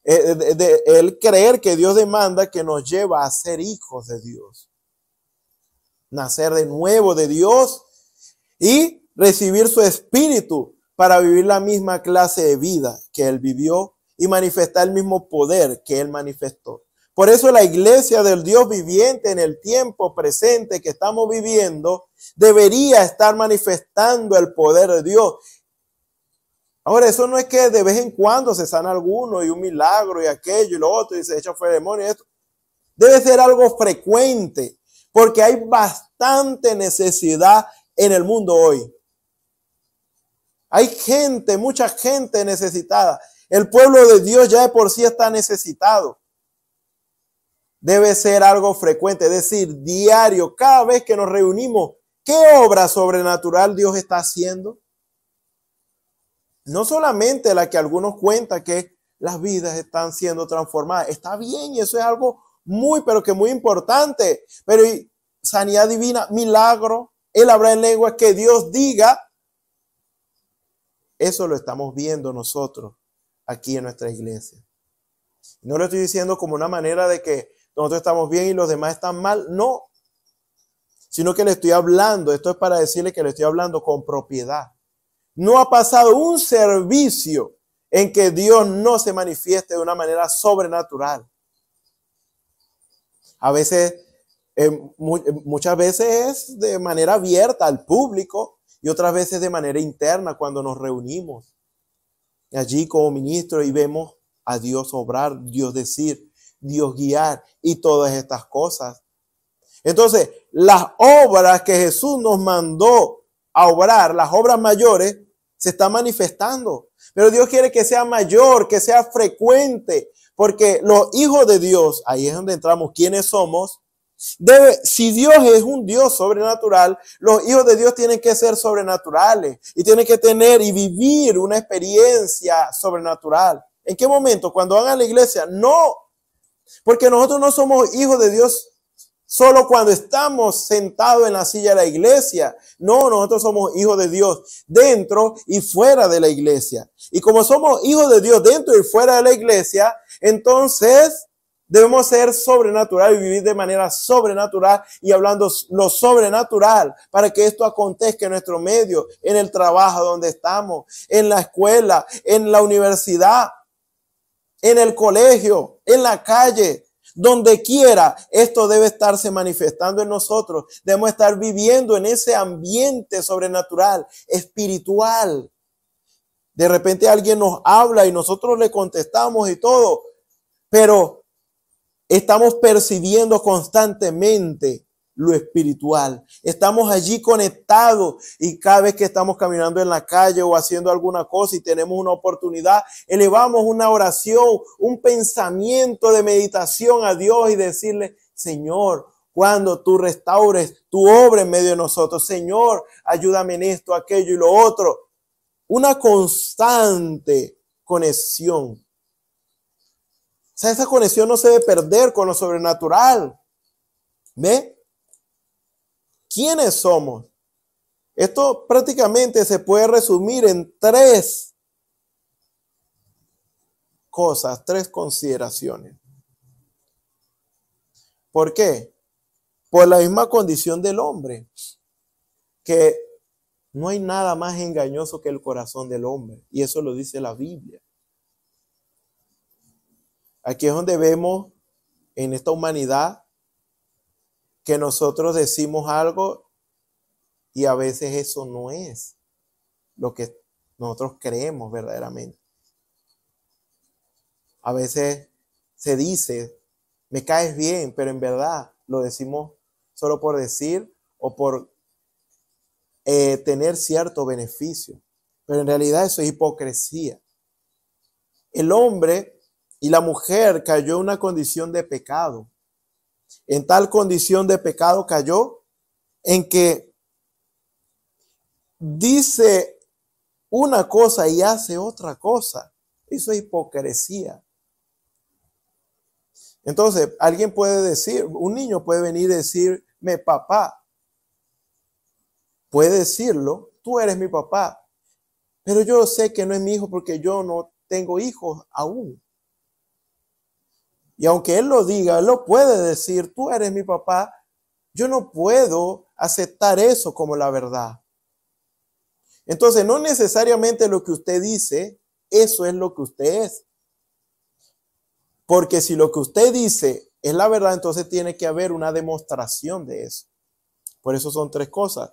el creer que Dios demanda, que nos lleva a ser hijos de Dios. Nacer de nuevo de Dios y recibir su Espíritu para vivir la misma clase de vida que Él vivió y manifestar el mismo poder que Él manifestó. Por eso la iglesia del Dios viviente en el tiempo presente que estamos viviendo debería estar manifestando el poder de Dios. Ahora, eso no es que de vez en cuando se sana alguno y un milagro y aquello y lo otro y se echa fuera el demonio. Esto debe ser algo frecuente porque hay bastante necesidad en el mundo hoy. Hay gente, mucha gente necesitada. El pueblo de Dios ya de por sí está necesitado. Debe ser algo frecuente, es decir, diario, cada vez que nos reunimos, ¿qué obra sobrenatural Dios está haciendo? No solamente la que algunos cuentan que las vidas están siendo transformadas. Está bien y eso es algo pero que muy importante. Pero sanidad divina, milagro, el hablar en lenguas, que Dios diga. Eso lo estamos viendo nosotros aquí en nuestra iglesia. No lo estoy diciendo como una manera de que nosotros estamos bien y los demás están mal. No. Sino que le estoy hablando. Esto es para decirle que le estoy hablando con propiedad. No ha pasado un servicio en que Dios no se manifieste de una manera sobrenatural. A veces, muchas veces es de manera abierta al público y otras veces de manera interna cuando nos reunimos allí como ministros y vemos a Dios obrar, Dios decir, Dios guiar y todas estas cosas. Entonces, las obras que Jesús nos mandó a obrar, las obras mayores, se están manifestando. Pero Dios quiere que sea mayor, que sea frecuente, porque los hijos de Dios, ahí es donde entramos, ¿quiénes somos? Si Dios es un Dios sobrenatural, los hijos de Dios tienen que ser sobrenaturales y tienen que tener y vivir una experiencia sobrenatural. ¿En qué momento? ¿Cuando van a la iglesia? No, porque nosotros no somos hijos de Dios solo cuando estamos sentados en la silla de la iglesia. No, nosotros somos hijos de Dios dentro y fuera de la iglesia. Y como somos hijos de Dios dentro y fuera de la iglesia, entonces debemos ser sobrenatural y vivir de manera sobrenatural y hablando lo sobrenatural para que esto acontezca en nuestro medio, en el trabajo donde estamos, en la escuela, en la universidad, en el colegio, en la calle. Donde quiera, esto debe estarse manifestando en nosotros. Debemos estar viviendo en ese ambiente sobrenatural, espiritual. De repente alguien nos habla y nosotros le contestamos y todo, pero estamos percibiendo constantemente lo espiritual. Estamos allí conectados y cada vez que estamos caminando en la calle o haciendo alguna cosa y tenemos una oportunidad, elevamos una oración, un pensamiento de meditación a Dios y decirle, Señor, cuando tú restaures tu obra en medio de nosotros, Señor, ayúdame en esto, aquello y lo otro. Una constante conexión. O sea, esa conexión no se debe perder con lo sobrenatural. ¿Ve? ¿Quiénes somos? Esto prácticamente se puede resumir en 3 cosas, 3 consideraciones. ¿Por qué? Por la misma condición del hombre, que no hay nada más engañoso que el corazón del hombre, y eso lo dice la Biblia. Aquí es donde vemos en esta humanidad que nosotros decimos algo y a veces eso no es lo que nosotros creemos verdaderamente. A veces se dice, me caes bien, pero en verdad lo decimos solo por decir o por tener cierto beneficio. Pero en realidad eso es hipocresía. El hombre y la mujer cayó en una condición de pecado. En tal condición de pecado cayó en que dice una cosa y hace otra cosa. Eso es hipocresía. Entonces, alguien puede decir, un niño puede venir y decirme papá. Puede decirlo, tú eres mi papá. Pero yo sé que no es mi hijo porque yo no tengo hijos aún. Y aunque él lo diga, él lo puede decir, tú eres mi papá. Yo no puedo aceptar eso como la verdad. Entonces, no necesariamente lo que usted dice, eso es lo que usted es. Porque si lo que usted dice es la verdad, entonces tiene que haber una demostración de eso. Por eso son 3 cosas.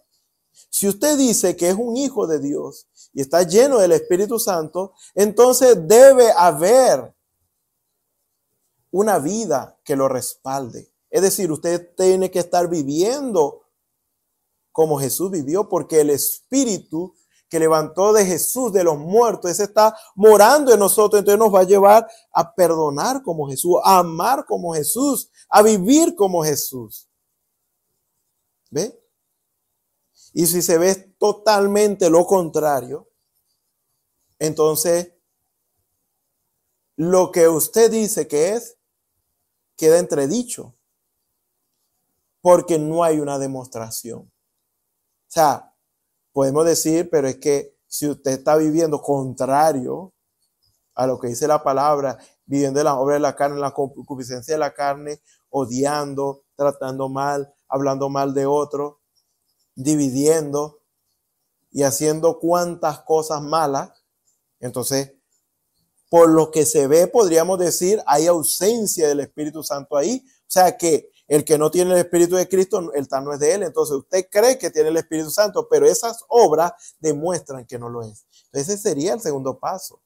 Si usted dice que es un hijo de Dios y está lleno del Espíritu Santo, entonces debe haber una vida que lo respalde. Es decir, usted tiene que estar viviendo como Jesús vivió, porque el Espíritu que levantó de Jesús de los muertos, ese está morando en nosotros, entonces nos va a llevar a perdonar como Jesús, a amar como Jesús, a vivir como Jesús. ¿Ve? Y si se ve totalmente lo contrario, entonces lo que usted dice que es, queda entredicho, porque no hay una demostración. O sea, podemos decir, pero es que si usted está viviendo contrario a lo que dice la palabra, viviendo la obra de la carne, la concupiscencia de la carne, odiando, tratando mal, hablando mal de otro, dividiendo y haciendo cuantas cosas malas, entonces, por lo que se ve, podríamos decir, hay ausencia del Espíritu Santo ahí. O sea que el que no tiene el Espíritu de Cristo, el tal no es de él. Entonces usted cree que tiene el Espíritu Santo, pero esas obras demuestran que no lo es. Ese sería el segundo paso.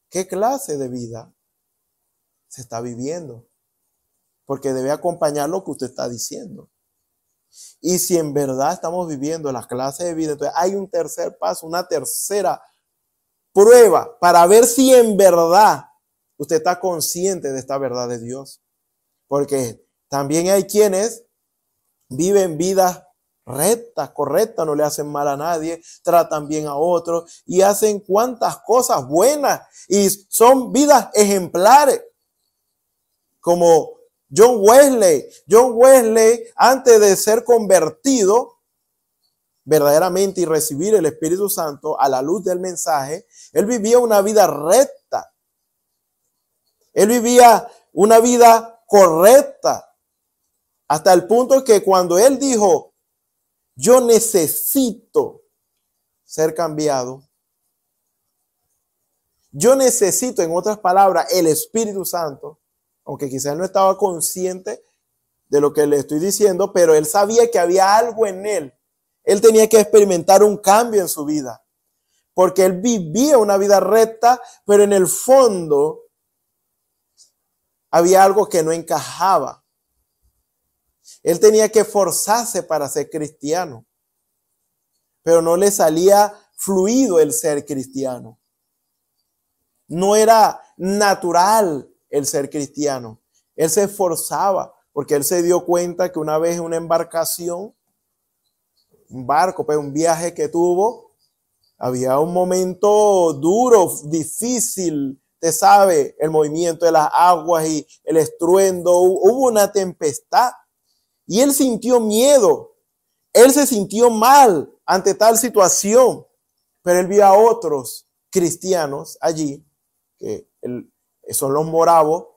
¿Qué clase de vida se está viviendo? Porque debe acompañar lo que usted está diciendo. Y si en verdad estamos viviendo la clase de vida, entonces hay un tercer paso, una tercera prueba para ver si en verdad usted está consciente de esta verdad de Dios. Porque también hay quienes viven vidas rectas, correctas, no le hacen mal a nadie, tratan bien a otros y hacen cuantas cosas buenas y son vidas ejemplares. Como John Wesley. John Wesley, antes de ser convertido verdaderamente y recibir el Espíritu Santo a la luz del mensaje, él vivía una vida recta. Él vivía una vida correcta. Hasta el punto que cuando él dijo, yo necesito ser cambiado, yo necesito, en otras palabras, el Espíritu Santo, aunque quizás no estaba consciente de lo que le estoy diciendo, pero él sabía que había algo en él. Él tenía que experimentar un cambio en su vida, porque él vivía una vida recta, pero en el fondo había algo que no encajaba. Él tenía que esforzarse para ser cristiano, pero no le salía fluido el ser cristiano. No era natural el ser cristiano. Él se esforzaba porque él se dio cuenta que una vez en una embarcación, un barco, pues un viaje que tuvo, había un momento duro, difícil, usted sabe, el movimiento de las aguas y el estruendo, hubo una tempestad y él sintió miedo, él se sintió mal, ante tal situación, pero él vio a otros cristianos allí, que son los moravos.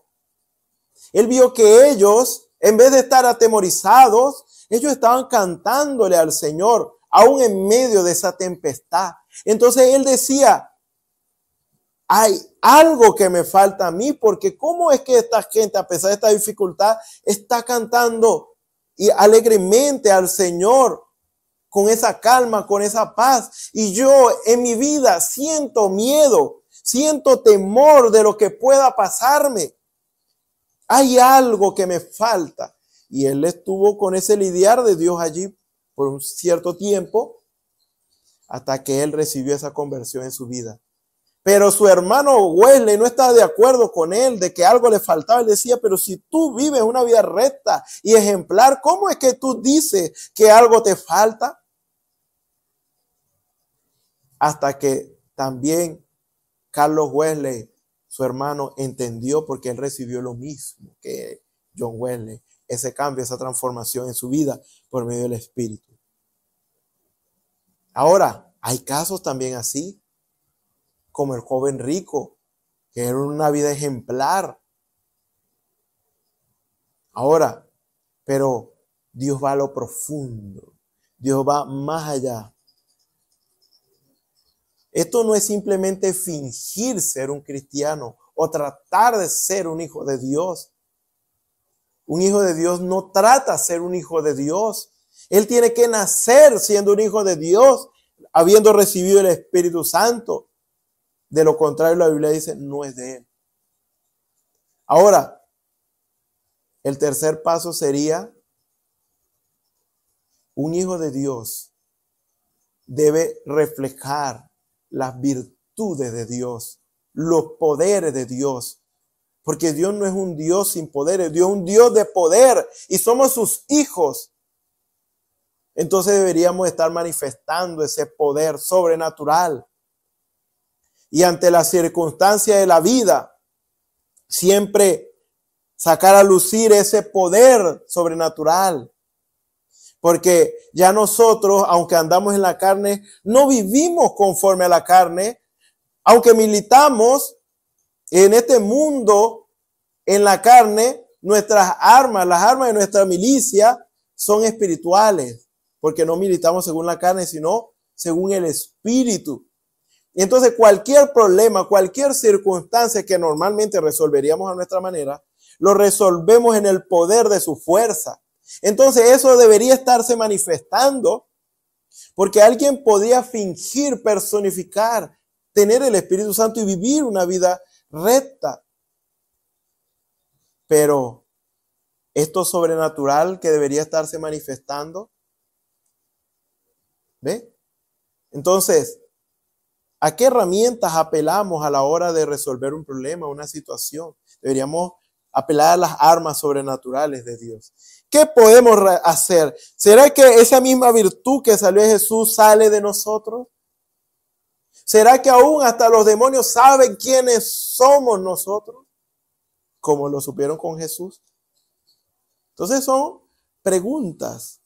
Él vio que ellos, en vez de estar atemorizados, ellos estaban cantándole al Señor, aún en medio de esa tempestad. Entonces él decía, hay algo que me falta a mí, porque ¿cómo es que esta gente, a pesar de esta dificultad, está cantando y alegremente al Señor con esa calma, con esa paz? Y yo en mi vida siento miedo, siento temor de lo que pueda pasarme. Hay algo que me falta. Y él estuvo con ese lidiar de Dios allí por un cierto tiempo, hasta que él recibió esa conversión en su vida. Pero su hermano Wesley no estaba de acuerdo con él, de que algo le faltaba. Él decía, pero si tú vives una vida recta y ejemplar, ¿cómo es que tú dices que algo te falta? Hasta que también Carlos Wesley, su hermano, entendió, porque él recibió lo mismo que John Wesley, ese cambio, esa transformación en su vida por medio del Espíritu. Ahora, hay casos también así, como el joven rico, que era una vida ejemplar. Ahora, pero Dios va a lo profundo, Dios va más allá. Esto no es simplemente fingir ser un cristiano o tratar de ser un hijo de Dios. Un hijo de Dios no trata de ser un hijo de Dios. Él tiene que nacer siendo un hijo de Dios, habiendo recibido el Espíritu Santo. De lo contrario, la Biblia dice, no es de él. Ahora, el tercer paso sería, un hijo de Dios debe reflejar las virtudes de Dios, los poderes de Dios. Porque Dios no es un Dios sin poderes, Dios es un Dios de poder y somos sus hijos. Entonces deberíamos estar manifestando ese poder sobrenatural. Y ante las circunstancias de la vida, siempre sacar a lucir ese poder sobrenatural. Porque ya nosotros, aunque andamos en la carne, no vivimos conforme a la carne. Aunque militamos en este mundo, en la carne, nuestras armas, las armas de nuestra milicia son espirituales. Porque no militamos según la carne, sino según el Espíritu. Y entonces cualquier problema, cualquier circunstancia que normalmente resolveríamos a nuestra manera, lo resolvemos en el poder de su fuerza. Entonces eso debería estarse manifestando, porque alguien podría fingir, personificar, tener el Espíritu Santo y vivir una vida recta. Pero esto sobrenatural que debería estarse manifestando, ¿ve? Entonces, ¿a qué herramientas apelamos a la hora de resolver un problema, una situación? Deberíamos apelar a las armas sobrenaturales de Dios. ¿Qué podemos hacer? ¿Será que esa misma virtud que salió de Jesús sale de nosotros? ¿Será que aún hasta los demonios saben quiénes somos nosotros? Como lo supieron con Jesús. Entonces son preguntas.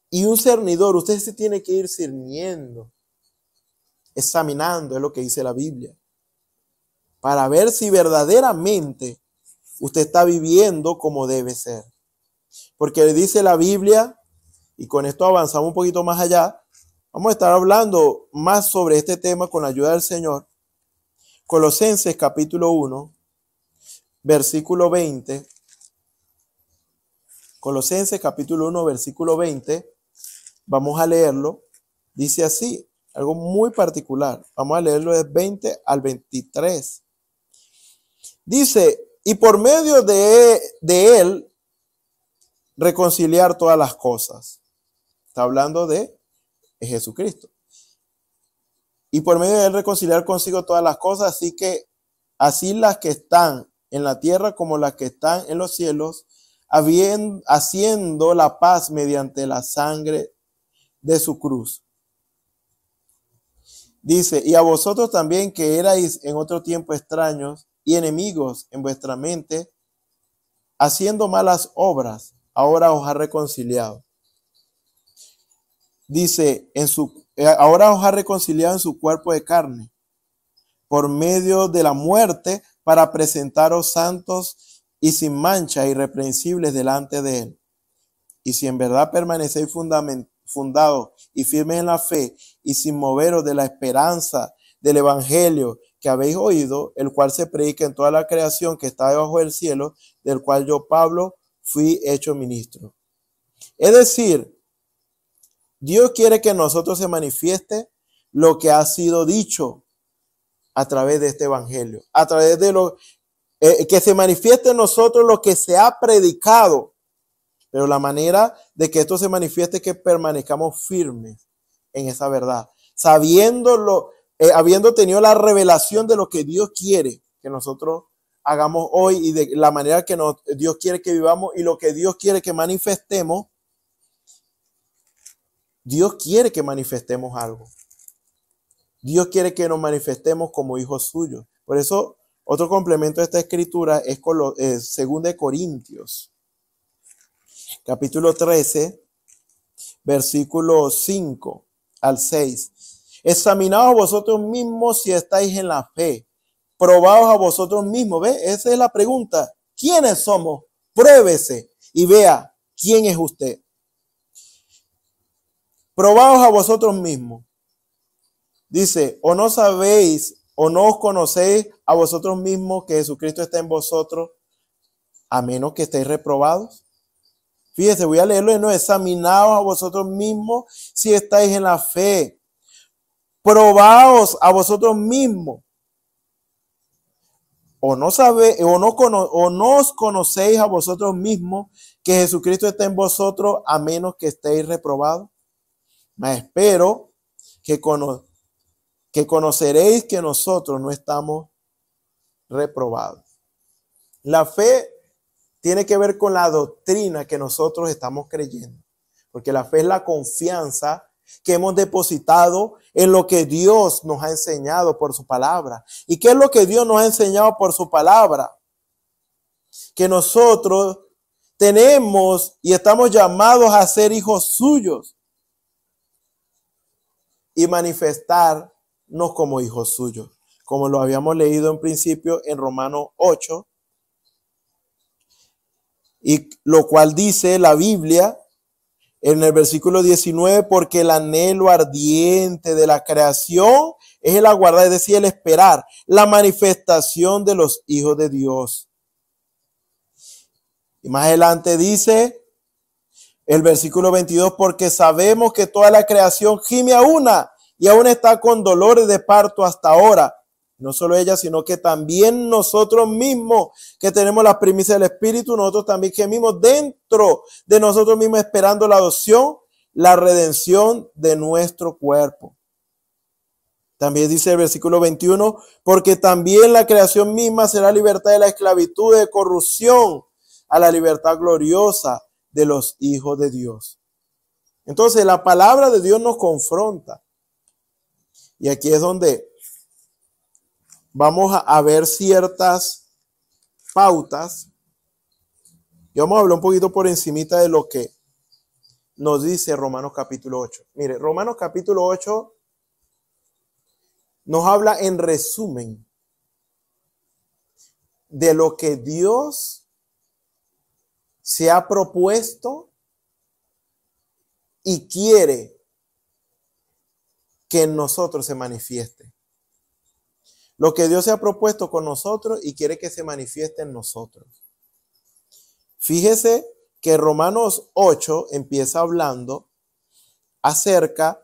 Y un cernidor, usted se tiene que ir cerniendo, examinando, es lo que dice la Biblia, para ver si verdaderamente usted está viviendo como debe ser. Porque dice la Biblia, y con esto avanzamos un poquito más allá, vamos a estar hablando más sobre este tema con la ayuda del Señor. Colosenses capítulo 1, versículo 20. Colosenses capítulo 1, versículo 20. Vamos a leerlo. Dice así, algo muy particular. Vamos a leerlo del 20 al 23. Dice, y por medio de él reconciliar todas las cosas. Está hablando de Jesucristo. Y por medio de él reconciliar consigo todas las cosas, así las que están en la tierra como las que están en los cielos, haciendo la paz mediante la sangre de su cruz. Dice, y a vosotros también que erais en otro tiempo extraños y enemigos en vuestra mente, haciendo malas obras, ahora os ha reconciliado. dice, ahora os ha reconciliado en su cuerpo de carne, por medio de la muerte, para presentaros santos y sin mancha, irreprensibles delante de él. Y si en verdad permanecéis fundados y firmes en la fe, y sin moveros de la esperanza del evangelio que habéis oído, el cual se predica en toda la creación que está debajo del cielo, del cual yo, Pablo, fui hecho ministro. Es decir, Dios quiere que nosotros se manifieste lo que ha sido dicho a través de este evangelio, a través de que se manifieste en nosotros lo que se ha predicado. Pero la manera de que esto se manifieste es que permanezcamos firmes en esa verdad, habiendo tenido la revelación de lo que Dios quiere que nosotros hagamos hoy y de la manera que Dios quiere que vivamos y lo que Dios quiere que manifestemos. Dios quiere que manifestemos algo. Dios quiere que nos manifestemos como hijos suyos. Por eso, otro complemento de esta escritura es 2 Corintios, capítulo 13, versículos 5 al 6. Examinaos a vosotros mismos si estáis en la fe. Probaos a vosotros mismos. ¿Ve? Esa es la pregunta. ¿Quiénes somos? Pruébese y vea quién es usted. Probaos a vosotros mismos. Dice, o no sabéis o no os conocéis a vosotros mismos que Jesucristo está en vosotros, a menos que estéis reprobados. Fíjese, voy a leerlo de nuevo. Examinaos a vosotros mismos si estáis en la fe. Probaos a vosotros mismos. O no os conocéis a vosotros mismos que Jesucristo está en vosotros, a menos que estéis reprobados. Mas espero que conoceréis que nosotros no estamos reprobados. La fe tiene que ver con la doctrina que nosotros estamos creyendo, porque la fe es la confianza que hemos depositado en lo que Dios nos ha enseñado por su palabra. ¿Y qué es lo que Dios nos ha enseñado por su palabra? Que nosotros tenemos y estamos llamados a ser hijos suyos y manifestarnos como hijos suyos, como lo habíamos leído en principio en Romanos 8, y lo cual dice la Biblia en el versículo 19, porque el anhelo ardiente de la creación es el aguardar, es decir, el esperar la manifestación de los hijos de Dios. Y más adelante dice el versículo 22, porque sabemos que toda la creación gime a una y aún está con dolores de parto hasta ahora. No solo ella, sino que también nosotros mismos, que tenemos las primicias del Espíritu, nosotros también gemimos dentro de nosotros mismos esperando la adopción, la redención de nuestro cuerpo. También dice el versículo 21, porque también la creación misma será libertad de la esclavitud de corrupción a la libertad gloriosa de los hijos de Dios. Entonces la palabra de Dios nos confronta. Y aquí es donde vamos a ver ciertas pautas. Y vamos a hablar un poquito por encimita de lo que nos dice Romanos capítulo 8. Mire, Romanos capítulo 8 nos habla en resumen de lo que Dios se ha propuesto y quiere que en nosotros se manifieste. Lo que Dios se ha propuesto con nosotros y quiere que se manifieste en nosotros. Fíjese que Romanos 8 empieza hablando acerca,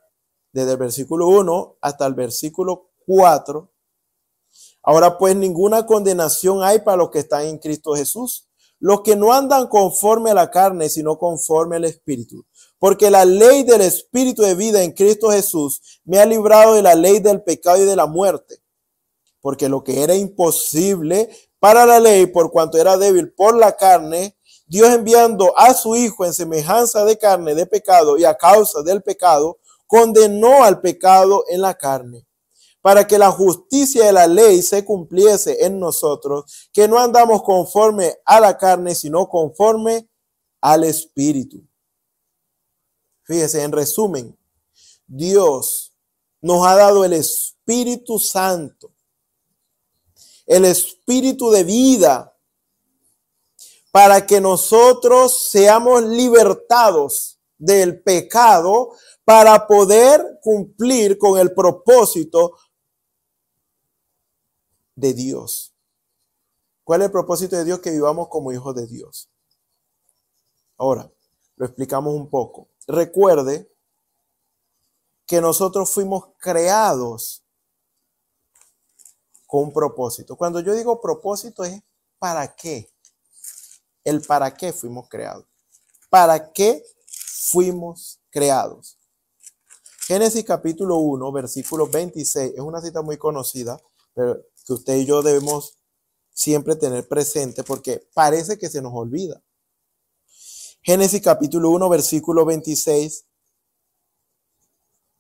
desde el versículo 1 hasta el versículo 4. Ahora pues ninguna condenación hay para los que están en Cristo Jesús, los que no andan conforme a la carne, sino conforme al Espíritu. Porque la ley del Espíritu de vida en Cristo Jesús me ha librado de la ley del pecado y de la muerte. Porque lo que era imposible para la ley, por cuanto era débil por la carne, Dios enviando a su Hijo en semejanza de carne de pecado y a causa del pecado, condenó al pecado en la carne, para que la justicia de la ley se cumpliese en nosotros, que no andamos conforme a la carne, sino conforme al Espíritu. Fíjese, en resumen, Dios nos ha dado el Espíritu Santo, el Espíritu de vida, para que nosotros seamos libertados del pecado para poder cumplir con el propósito de Dios. ¿Cuál es el propósito de Dios? Que vivamos como hijos de Dios. Ahora, lo explicamos un poco. Recuerde que nosotros fuimos creados con un propósito. Cuando yo digo propósito es ¿para qué? El para qué fuimos creados. ¿Para qué fuimos creados? Génesis capítulo 1, versículo 26. Es una cita muy conocida, pero que usted y yo debemos siempre tener presente porque parece que se nos olvida. Génesis capítulo 1, versículo 26.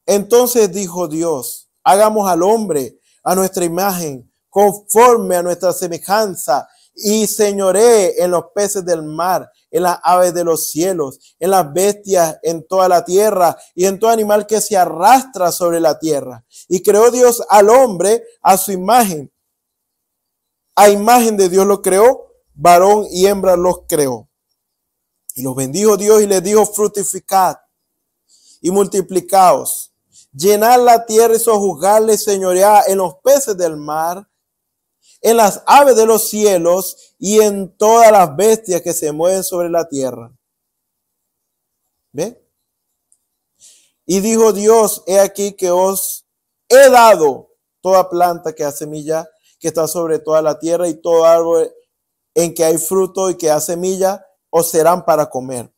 Entonces dijo Dios, hagamos al hombre a nuestra imagen, conforme a nuestra semejanza, y señoree en los peces del mar, en las aves de los cielos, en las bestias, en toda la tierra, y en todo animal que se arrastra sobre la tierra. Y creó Dios al hombre a su imagen. A imagen de Dios lo creó, varón y hembra los creó. Y los bendijo Dios y les dijo, fructificad y multiplicaos, llenad la tierra y sojuzgadla y señoread en los peces del mar, en las aves de los cielos y en todas las bestias que se mueven sobre la tierra. ¿Ve? Y dijo Dios, he aquí que os he dado toda planta que da semilla, que está sobre toda la tierra, y todo árbol en que hay fruto y que da semilla, os serán para comer.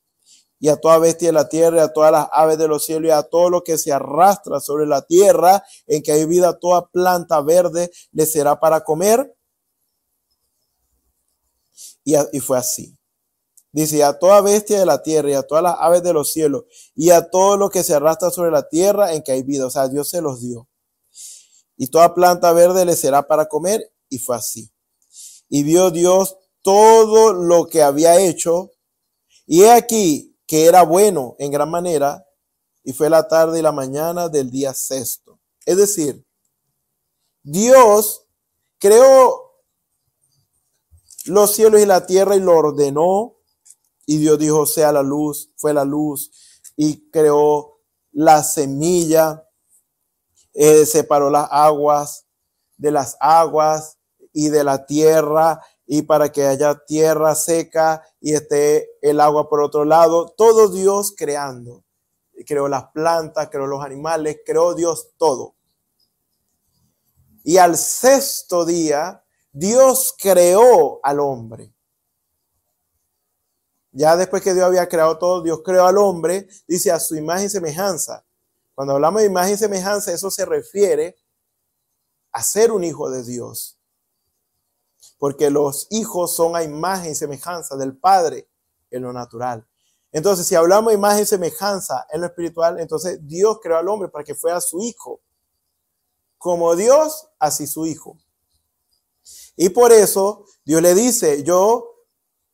Y a toda bestia de la tierra, y a todas las aves de los cielos, y a todo lo que se arrastra sobre la tierra, en que hay vida, toda planta verde, le será para comer. Y fue así. Dice, a toda bestia de la tierra, y a todas las aves de los cielos, y a todo lo que se arrastra sobre la tierra, en que hay vida. O sea, Dios se los dio. Y toda planta verde le será para comer. Y fue así. Y vio Dios todo lo que había hecho, y he aquí que era bueno en gran manera, y fue la tarde y la mañana del día sexto. Es decir, Dios creó los cielos y la tierra y lo ordenó, y Dios dijo, sea la luz, fue la luz, y creó la semilla, separó las aguas de las aguas y de la tierra, y para que haya tierra seca y esté el agua por otro lado. Todo Dios creando. Creó las plantas, creó los animales, creó Dios todo. Y al sexto día, Dios creó al hombre. Ya después que Dios había creado todo, Dios creó al hombre, dice a su imagen y semejanza. Cuando hablamos de imagen y semejanza, eso se refiere a ser un hijo de Dios. Porque los hijos son a imagen y semejanza del Padre en lo natural. Entonces, si hablamos de imagen y semejanza en lo espiritual, entonces Dios creó al hombre para que fuera su hijo. Como Dios, así su hijo. Y por eso Dios le dice, yo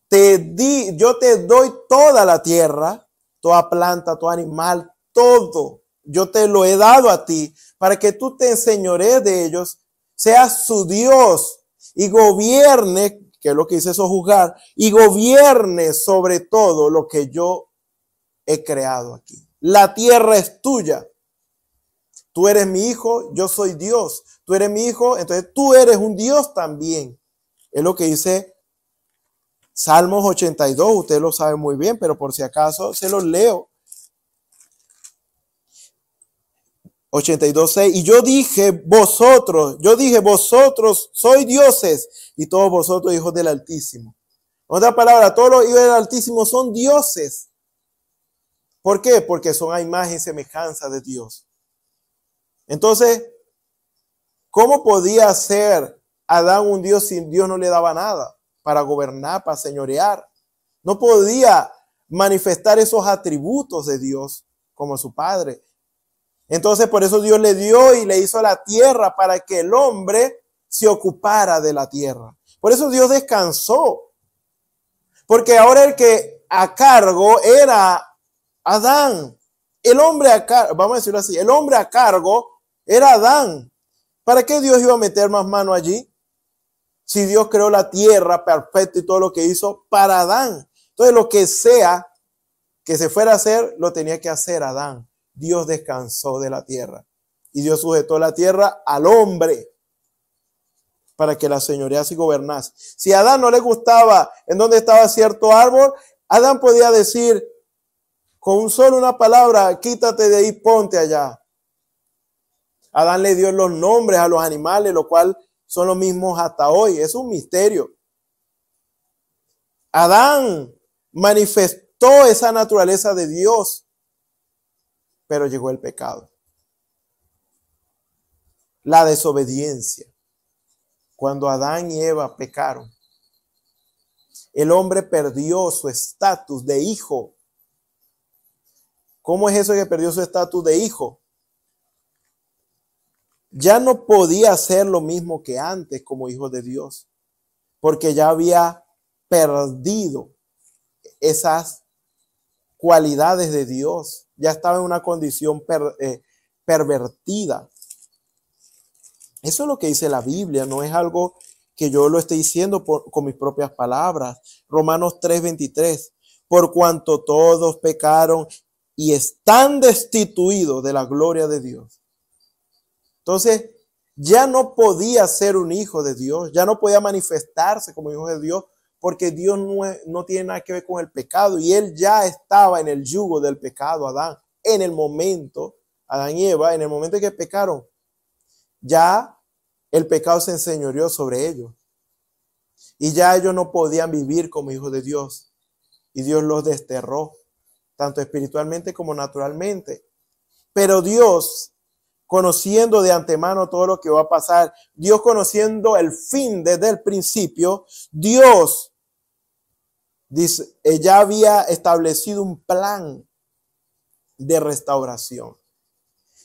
te doy toda la tierra, toda planta, todo animal, todo. Yo te lo he dado a ti para que tú te enseñorees de ellos, seas su Dios. Y gobierne, que es lo que dice sojuzgar, y gobierne sobre todo lo que yo he creado aquí. La tierra es tuya. Tú eres mi hijo, yo soy Dios. Tú eres mi hijo, entonces tú eres un Dios también. Es lo que dice Salmos 82, usted lo sabe muy bien, pero por si acaso se los leo. 82:6, y yo dije, vosotros sois dioses, y todos vosotros hijos del Altísimo. En otras palabras, todos los hijos del Altísimo son dioses. ¿Por qué? Porque son a imagen y semejanza de Dios. Entonces, ¿cómo podía ser Adán un Dios si Dios no le daba nada para gobernar, para señorear? No podía manifestar esos atributos de Dios como su padre. Entonces, por eso Dios le dio y le hizo la tierra para que el hombre se ocupara de la tierra. Por eso Dios descansó. Porque ahora el que a cargo era Adán. el hombre vamos a decirlo así, el hombre a cargo era Adán. ¿Para qué Dios iba a meter más mano allí? Si Dios creó la tierra perfecta y todo lo que hizo para Adán. Entonces lo que sea que se fuera a hacer, lo tenía que hacer Adán. Dios descansó de la tierra. Y Dios sujetó la tierra al hombre para que la señorease y gobernase. Si a Adán no le gustaba en dónde estaba cierto árbol, Adán podía decir con solo una palabra, quítate de ahí, ponte allá. Adán le dio los nombres a los animales, lo cual son los mismos hasta hoy. Es un misterio. Adán manifestó esa naturaleza de Dios, pero llegó el pecado. La desobediencia. Cuando Adán y Eva pecaron, el hombre perdió su estatus de hijo. ¿Cómo es eso que perdió su estatus de hijo? Ya no podía hacer lo mismo que antes como hijo de Dios, porque ya había perdido esas cualidades de Dios. Ya estaba en una condición pervertida. Eso es lo que dice la Biblia, no es algo que yo lo esté diciendo con mis propias palabras. Romanos 3:23, por cuanto todos pecaron y están destituidos de la gloria de Dios. Entonces, ya no podía ser un hijo de Dios, ya no podía manifestarse como hijo de Dios, porque Dios no tiene nada que ver con el pecado, y él ya estaba en el yugo del pecado, Adán, en el momento, Adán y Eva, en el momento en que pecaron, ya el pecado se enseñoreó sobre ellos, y ya ellos no podían vivir como hijos de Dios, y Dios los desterró, tanto espiritualmente como naturalmente. Pero Dios, conociendo de antemano todo lo que va a pasar, Dios conociendo el fin desde el principio, Dios dice, ya había establecido un plan de restauración.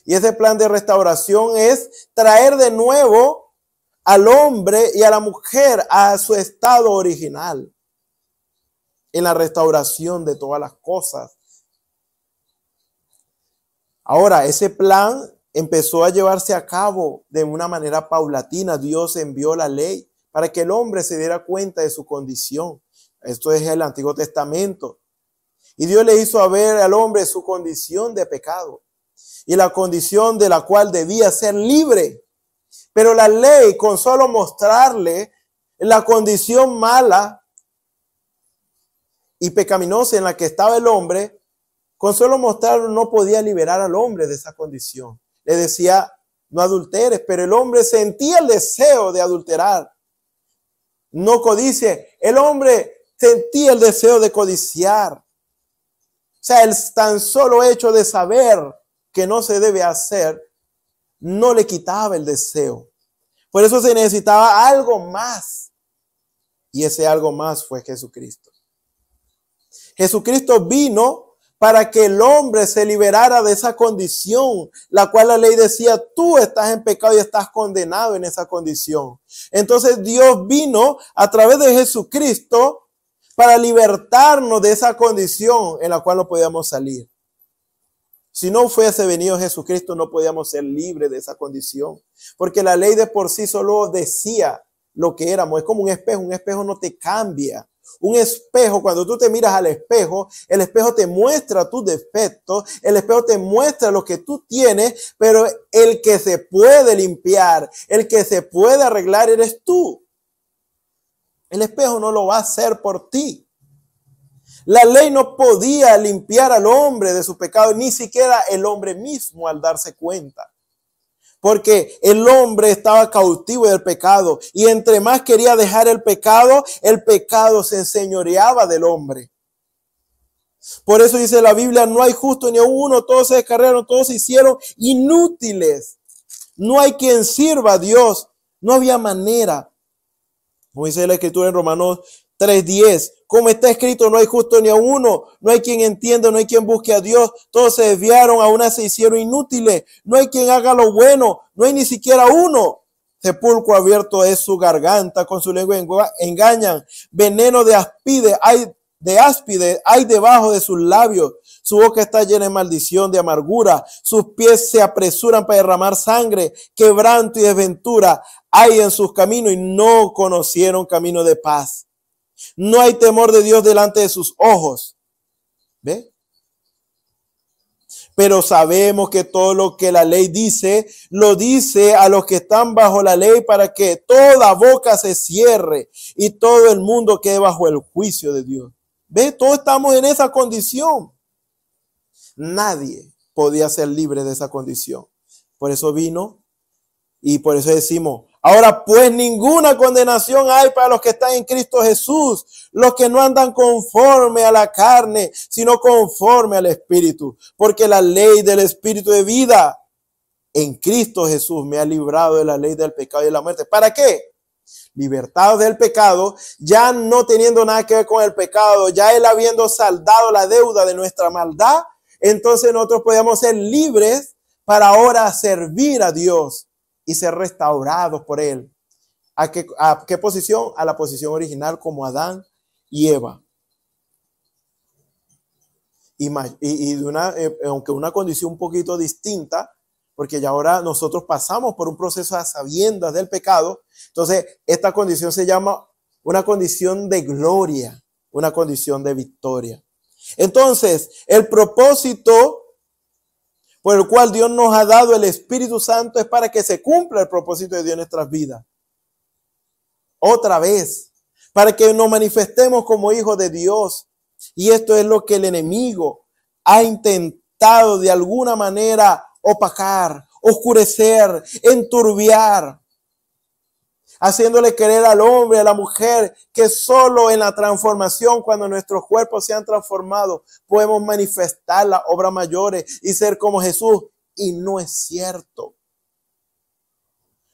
Y ese plan de restauración es traer de nuevo al hombre y a la mujer a su estado original, en la restauración de todas las cosas. Ahora, ese plan empezó a llevarse a cabo de una manera paulatina. Dios envió la ley para que el hombre se diera cuenta de su condición. Esto es el Antiguo Testamento. Y Dios le hizo ver al hombre su condición de pecado y la condición de la cual debía ser libre. Pero la ley, con solo mostrarle la condición mala y pecaminosa en la que estaba el hombre, con solo mostrarlo no podía liberar al hombre de esa condición. Le decía, no adulteres, pero el hombre sentía el deseo de adulterar. No codicie. El hombre sentía el deseo de codiciar. O sea, el tan solo hecho de saber que no se debe hacer, no le quitaba el deseo. Por eso se necesitaba algo más. Y ese algo más fue Jesucristo. Jesucristo vino para que el hombre se liberara de esa condición, la cual la ley decía, tú estás en pecado y estás condenado en esa condición. Entonces Dios vino a través de Jesucristo para libertarnos de esa condición en la cual no podíamos salir. Si no fuese venido Jesucristo, no podíamos ser libres de esa condición, porque la ley de por sí solo decía lo que éramos. Es como un espejo no te cambia. Un espejo, cuando tú te miras al espejo, el espejo te muestra tus defectos, el espejo te muestra lo que tú tienes, pero el que se puede limpiar, el que se puede arreglar eres tú. El espejo no lo va a hacer por ti. La ley no podía limpiar al hombre de su pecado, ni siquiera el hombre mismo al darse cuenta. Porque el hombre estaba cautivo del pecado y entre más quería dejar el pecado se enseñoreaba del hombre. Por eso dice la Biblia, no hay justo ni uno, todos se descarriaron, todos se hicieron inútiles. No hay quien sirva a Dios, no había manera. Como dice la Escritura en Romanos 3:10, como está escrito, no hay justo ni a uno, no hay quien entienda, no hay quien busque a Dios, todos se desviaron, a una se hicieron inútiles, no hay quien haga lo bueno, no hay ni siquiera uno. Sepulcro abierto es su garganta, con su lengua engañan, veneno de áspide hay de áspide hay debajo de sus labios. Su boca está llena de maldición, de amargura. Sus pies se apresuran para derramar sangre. Quebranto y desventura hay en sus caminos y no conocieron camino de paz. No hay temor de Dios delante de sus ojos. ¿Ve? Pero sabemos que todo lo que la ley dice, lo dice a los que están bajo la ley para que toda boca se cierre y todo el mundo quede bajo el juicio de Dios. ¿Ve? Todos estamos en esa condición. Nadie podía ser libre de esa condición. Por eso vino y por eso decimos, ahora pues ninguna condenación hay para los que están en Cristo Jesús, los que no andan conforme a la carne, sino conforme al Espíritu. Porque la ley del Espíritu de vida en Cristo Jesús me ha librado de la ley del pecado y de la muerte. ¿Para qué? Libertados del pecado, ya no teniendo nada que ver con el pecado, ya Él habiendo saldado la deuda de nuestra maldad, entonces nosotros podemos ser libres para ahora servir a Dios y ser restaurados por Él. ¿A qué posición? A la posición original como Adán y Eva. Y de aunque una condición un poquito distinta, porque ya ahora nosotros pasamos por un proceso a sabiendas del pecado. Entonces, esta condición se llama una condición de gloria, una condición de victoria. Entonces, el propósito por el cual Dios nos ha dado el Espíritu Santo es para que se cumpla el propósito de Dios en nuestras vidas. Otra vez, para que nos manifestemos como hijos de Dios. Y esto es lo que el enemigo ha intentado de alguna manera opacar, oscurecer, enturbiar, haciéndole creer al hombre, a la mujer, que solo en la transformación, cuando nuestros cuerpos sean transformados, podemos manifestar las obras mayores y ser como Jesús. Y no es cierto.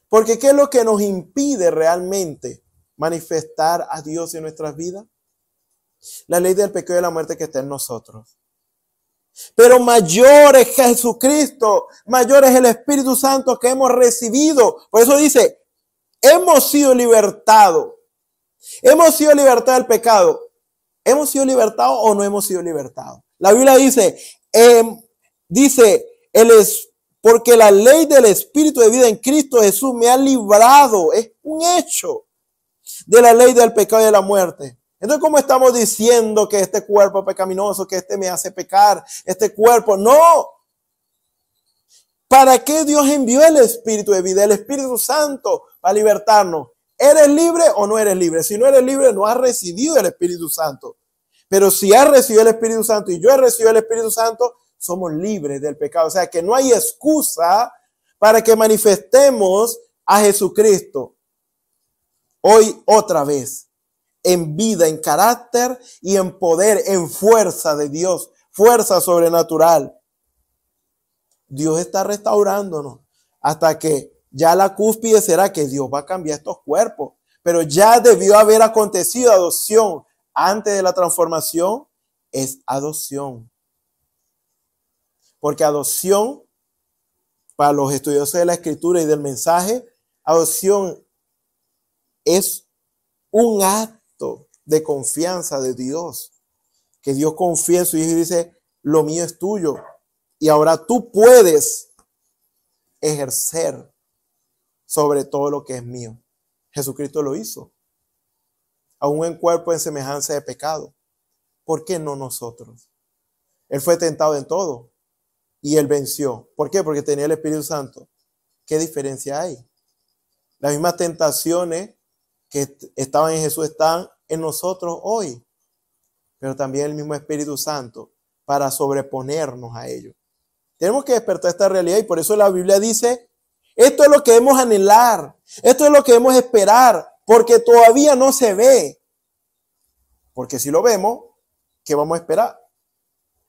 Porque ¿qué es lo que nos impide realmente manifestar a Dios en nuestras vidas? La ley del pecado y de la muerte que está en nosotros. Pero mayor es Jesucristo, mayor es el Espíritu Santo que hemos recibido. Por eso dice, hemos sido libertados. Hemos sido libertados del pecado. ¿Hemos sido libertados o no hemos sido libertados? La Biblia dice, porque la ley del Espíritu de vida en Cristo Jesús me ha librado. Es un hecho de la ley del pecado y de la muerte. Entonces, ¿cómo estamos diciendo que este cuerpo es pecaminoso, que este me hace pecar, este cuerpo? No. ¿Para qué Dios envió el Espíritu de vida, el Espíritu Santo, para libertarnos? ¿Eres libre o no eres libre? Si no eres libre, no has recibido el Espíritu Santo. Pero si has recibido el Espíritu Santo y yo he recibido el Espíritu Santo, somos libres del pecado. O sea, que no hay excusa para que manifestemos a Jesucristo. Hoy otra vez. En vida, en carácter y en poder, en fuerza de Dios, fuerza sobrenatural. Dios está restaurándonos hasta que ya la cúspide será que Dios va a cambiar estos cuerpos. Pero ya debió haber acontecido adopción. Antes de la transformación es adopción. Porque adopción, para los estudiosos de la Escritura y del mensaje, adopción es un acto de confianza de Dios, que Dios confía en su Hijo y dice, lo mío es tuyo y ahora tú puedes ejercer sobre todo lo que es mío. Jesucristo lo hizo, aún en cuerpo en semejanza de pecado. ¿Por qué no nosotros? Él fue tentado en todo y Él venció. ¿Por qué? Porque tenía el Espíritu Santo. ¿Qué diferencia hay? Las mismas tentaciones que estaban en Jesús están en nosotros hoy, pero también el mismo Espíritu Santo para sobreponernos a ello. Tenemos que despertar esta realidad y por eso la Biblia dice, esto es lo que debemos anhelar, esto es lo que debemos esperar, porque todavía no se ve. Porque si lo vemos, ¿qué vamos a esperar?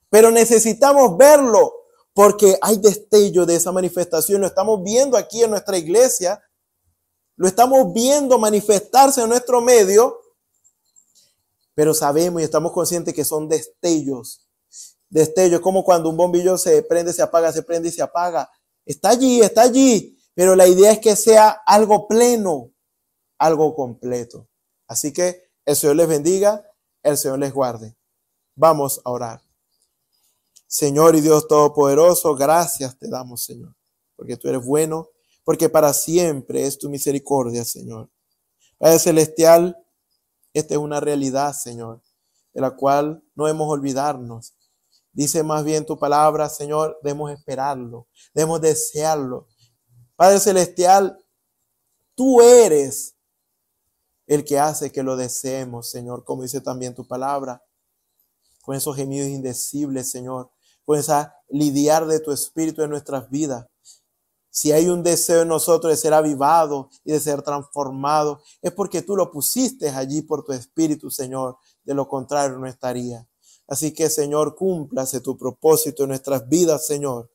Pero necesitamos verlo, porque hay destello de esa manifestación, lo estamos viendo aquí en nuestra iglesia, lo estamos viendo manifestarse en nuestro medio, pero sabemos y estamos conscientes que son destellos. Destellos, como cuando un bombillo se prende, se apaga, se prende y se apaga. Está allí, pero la idea es que sea algo pleno, algo completo. Así que el Señor les bendiga, El Señor les guarde. Vamos a orar. Señor y Dios Todopoderoso, gracias te damos, Señor, porque tú eres bueno, porque para siempre es tu misericordia, Señor. Padre Celestial, esta es una realidad, Señor, de la cual no debemos olvidarnos. Dice más bien tu palabra, Señor, debemos esperarlo, debemos desearlo. Padre Celestial, tú eres el que hace que lo deseemos, Señor, como dice también tu palabra, con esos gemidos indecibles, Señor, con esa lidiar de tu espíritu en nuestras vidas. Si hay un deseo en nosotros de ser avivado y de ser transformado, es porque tú lo pusiste allí por tu espíritu, Señor. De lo contrario no estaría. Así que, Señor, cúmplase tu propósito en nuestras vidas, Señor.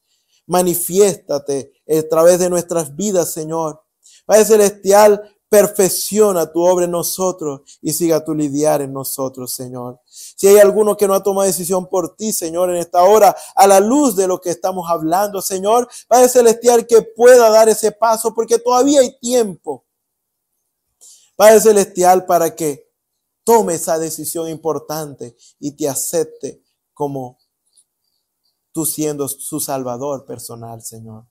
Manifiéstate a través de nuestras vidas, Señor. Padre Celestial, perfecciona tu obra en nosotros y siga tu lidiar en nosotros, Señor. Si hay alguno que no ha tomado decisión por ti, Señor, en esta hora, a la luz de lo que estamos hablando, Señor, Padre Celestial, que pueda dar ese paso, porque todavía hay tiempo. Padre Celestial, para que tome esa decisión importante y te acepte como tú siendo su Salvador personal, Señor.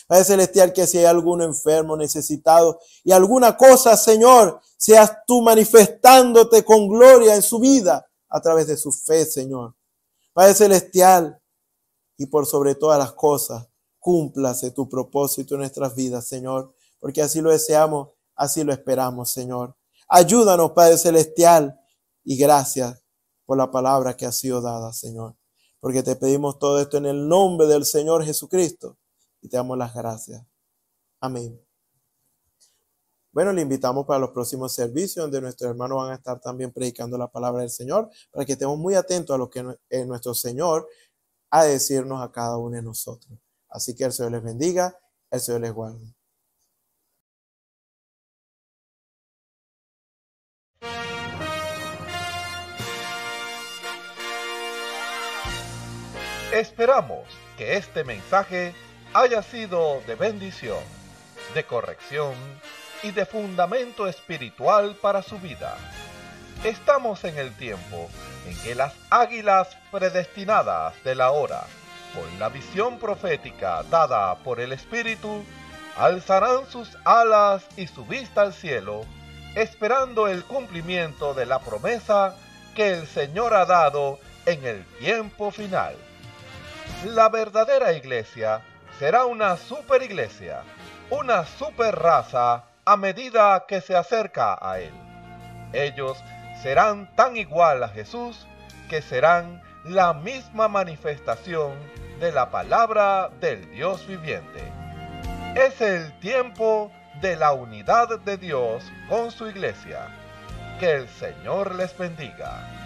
Padre Celestial, que si hay alguno enfermo, necesitado y alguna cosa, Señor, seas tú manifestándote con gloria en su vida a través de su fe, Señor. Padre Celestial, y por sobre todas las cosas, cúmplase tu propósito en nuestras vidas, Señor, porque así lo deseamos, así lo esperamos, Señor. Ayúdanos, Padre Celestial, y gracias por la palabra que ha sido dada, Señor, porque te pedimos todo esto en el nombre del Señor Jesucristo. Y te damos las gracias. Amén. Bueno, le invitamos para los próximos servicios donde nuestros hermanos van a estar también predicando la palabra del Señor, para que estemos muy atentos a lo que nuestro Señor ha de decirnos a cada uno de nosotros. Así que el Señor les bendiga, el Señor les guarde. Esperamos que este mensaje haya sido de bendición, de corrección y de fundamento espiritual para su vida. Estamos en el tiempo en que las águilas predestinadas de la hora, con la visión profética dada por el Espíritu, alzarán sus alas y su vista al cielo, esperando el cumplimiento de la promesa que el Señor ha dado en el tiempo final. La verdadera iglesia será una superiglesia, una superraza a medida que se acerca a Él. Ellos serán tan igual a Jesús que serán la misma manifestación de la palabra del Dios viviente. Es el tiempo de la unidad de Dios con su iglesia. Que el Señor les bendiga.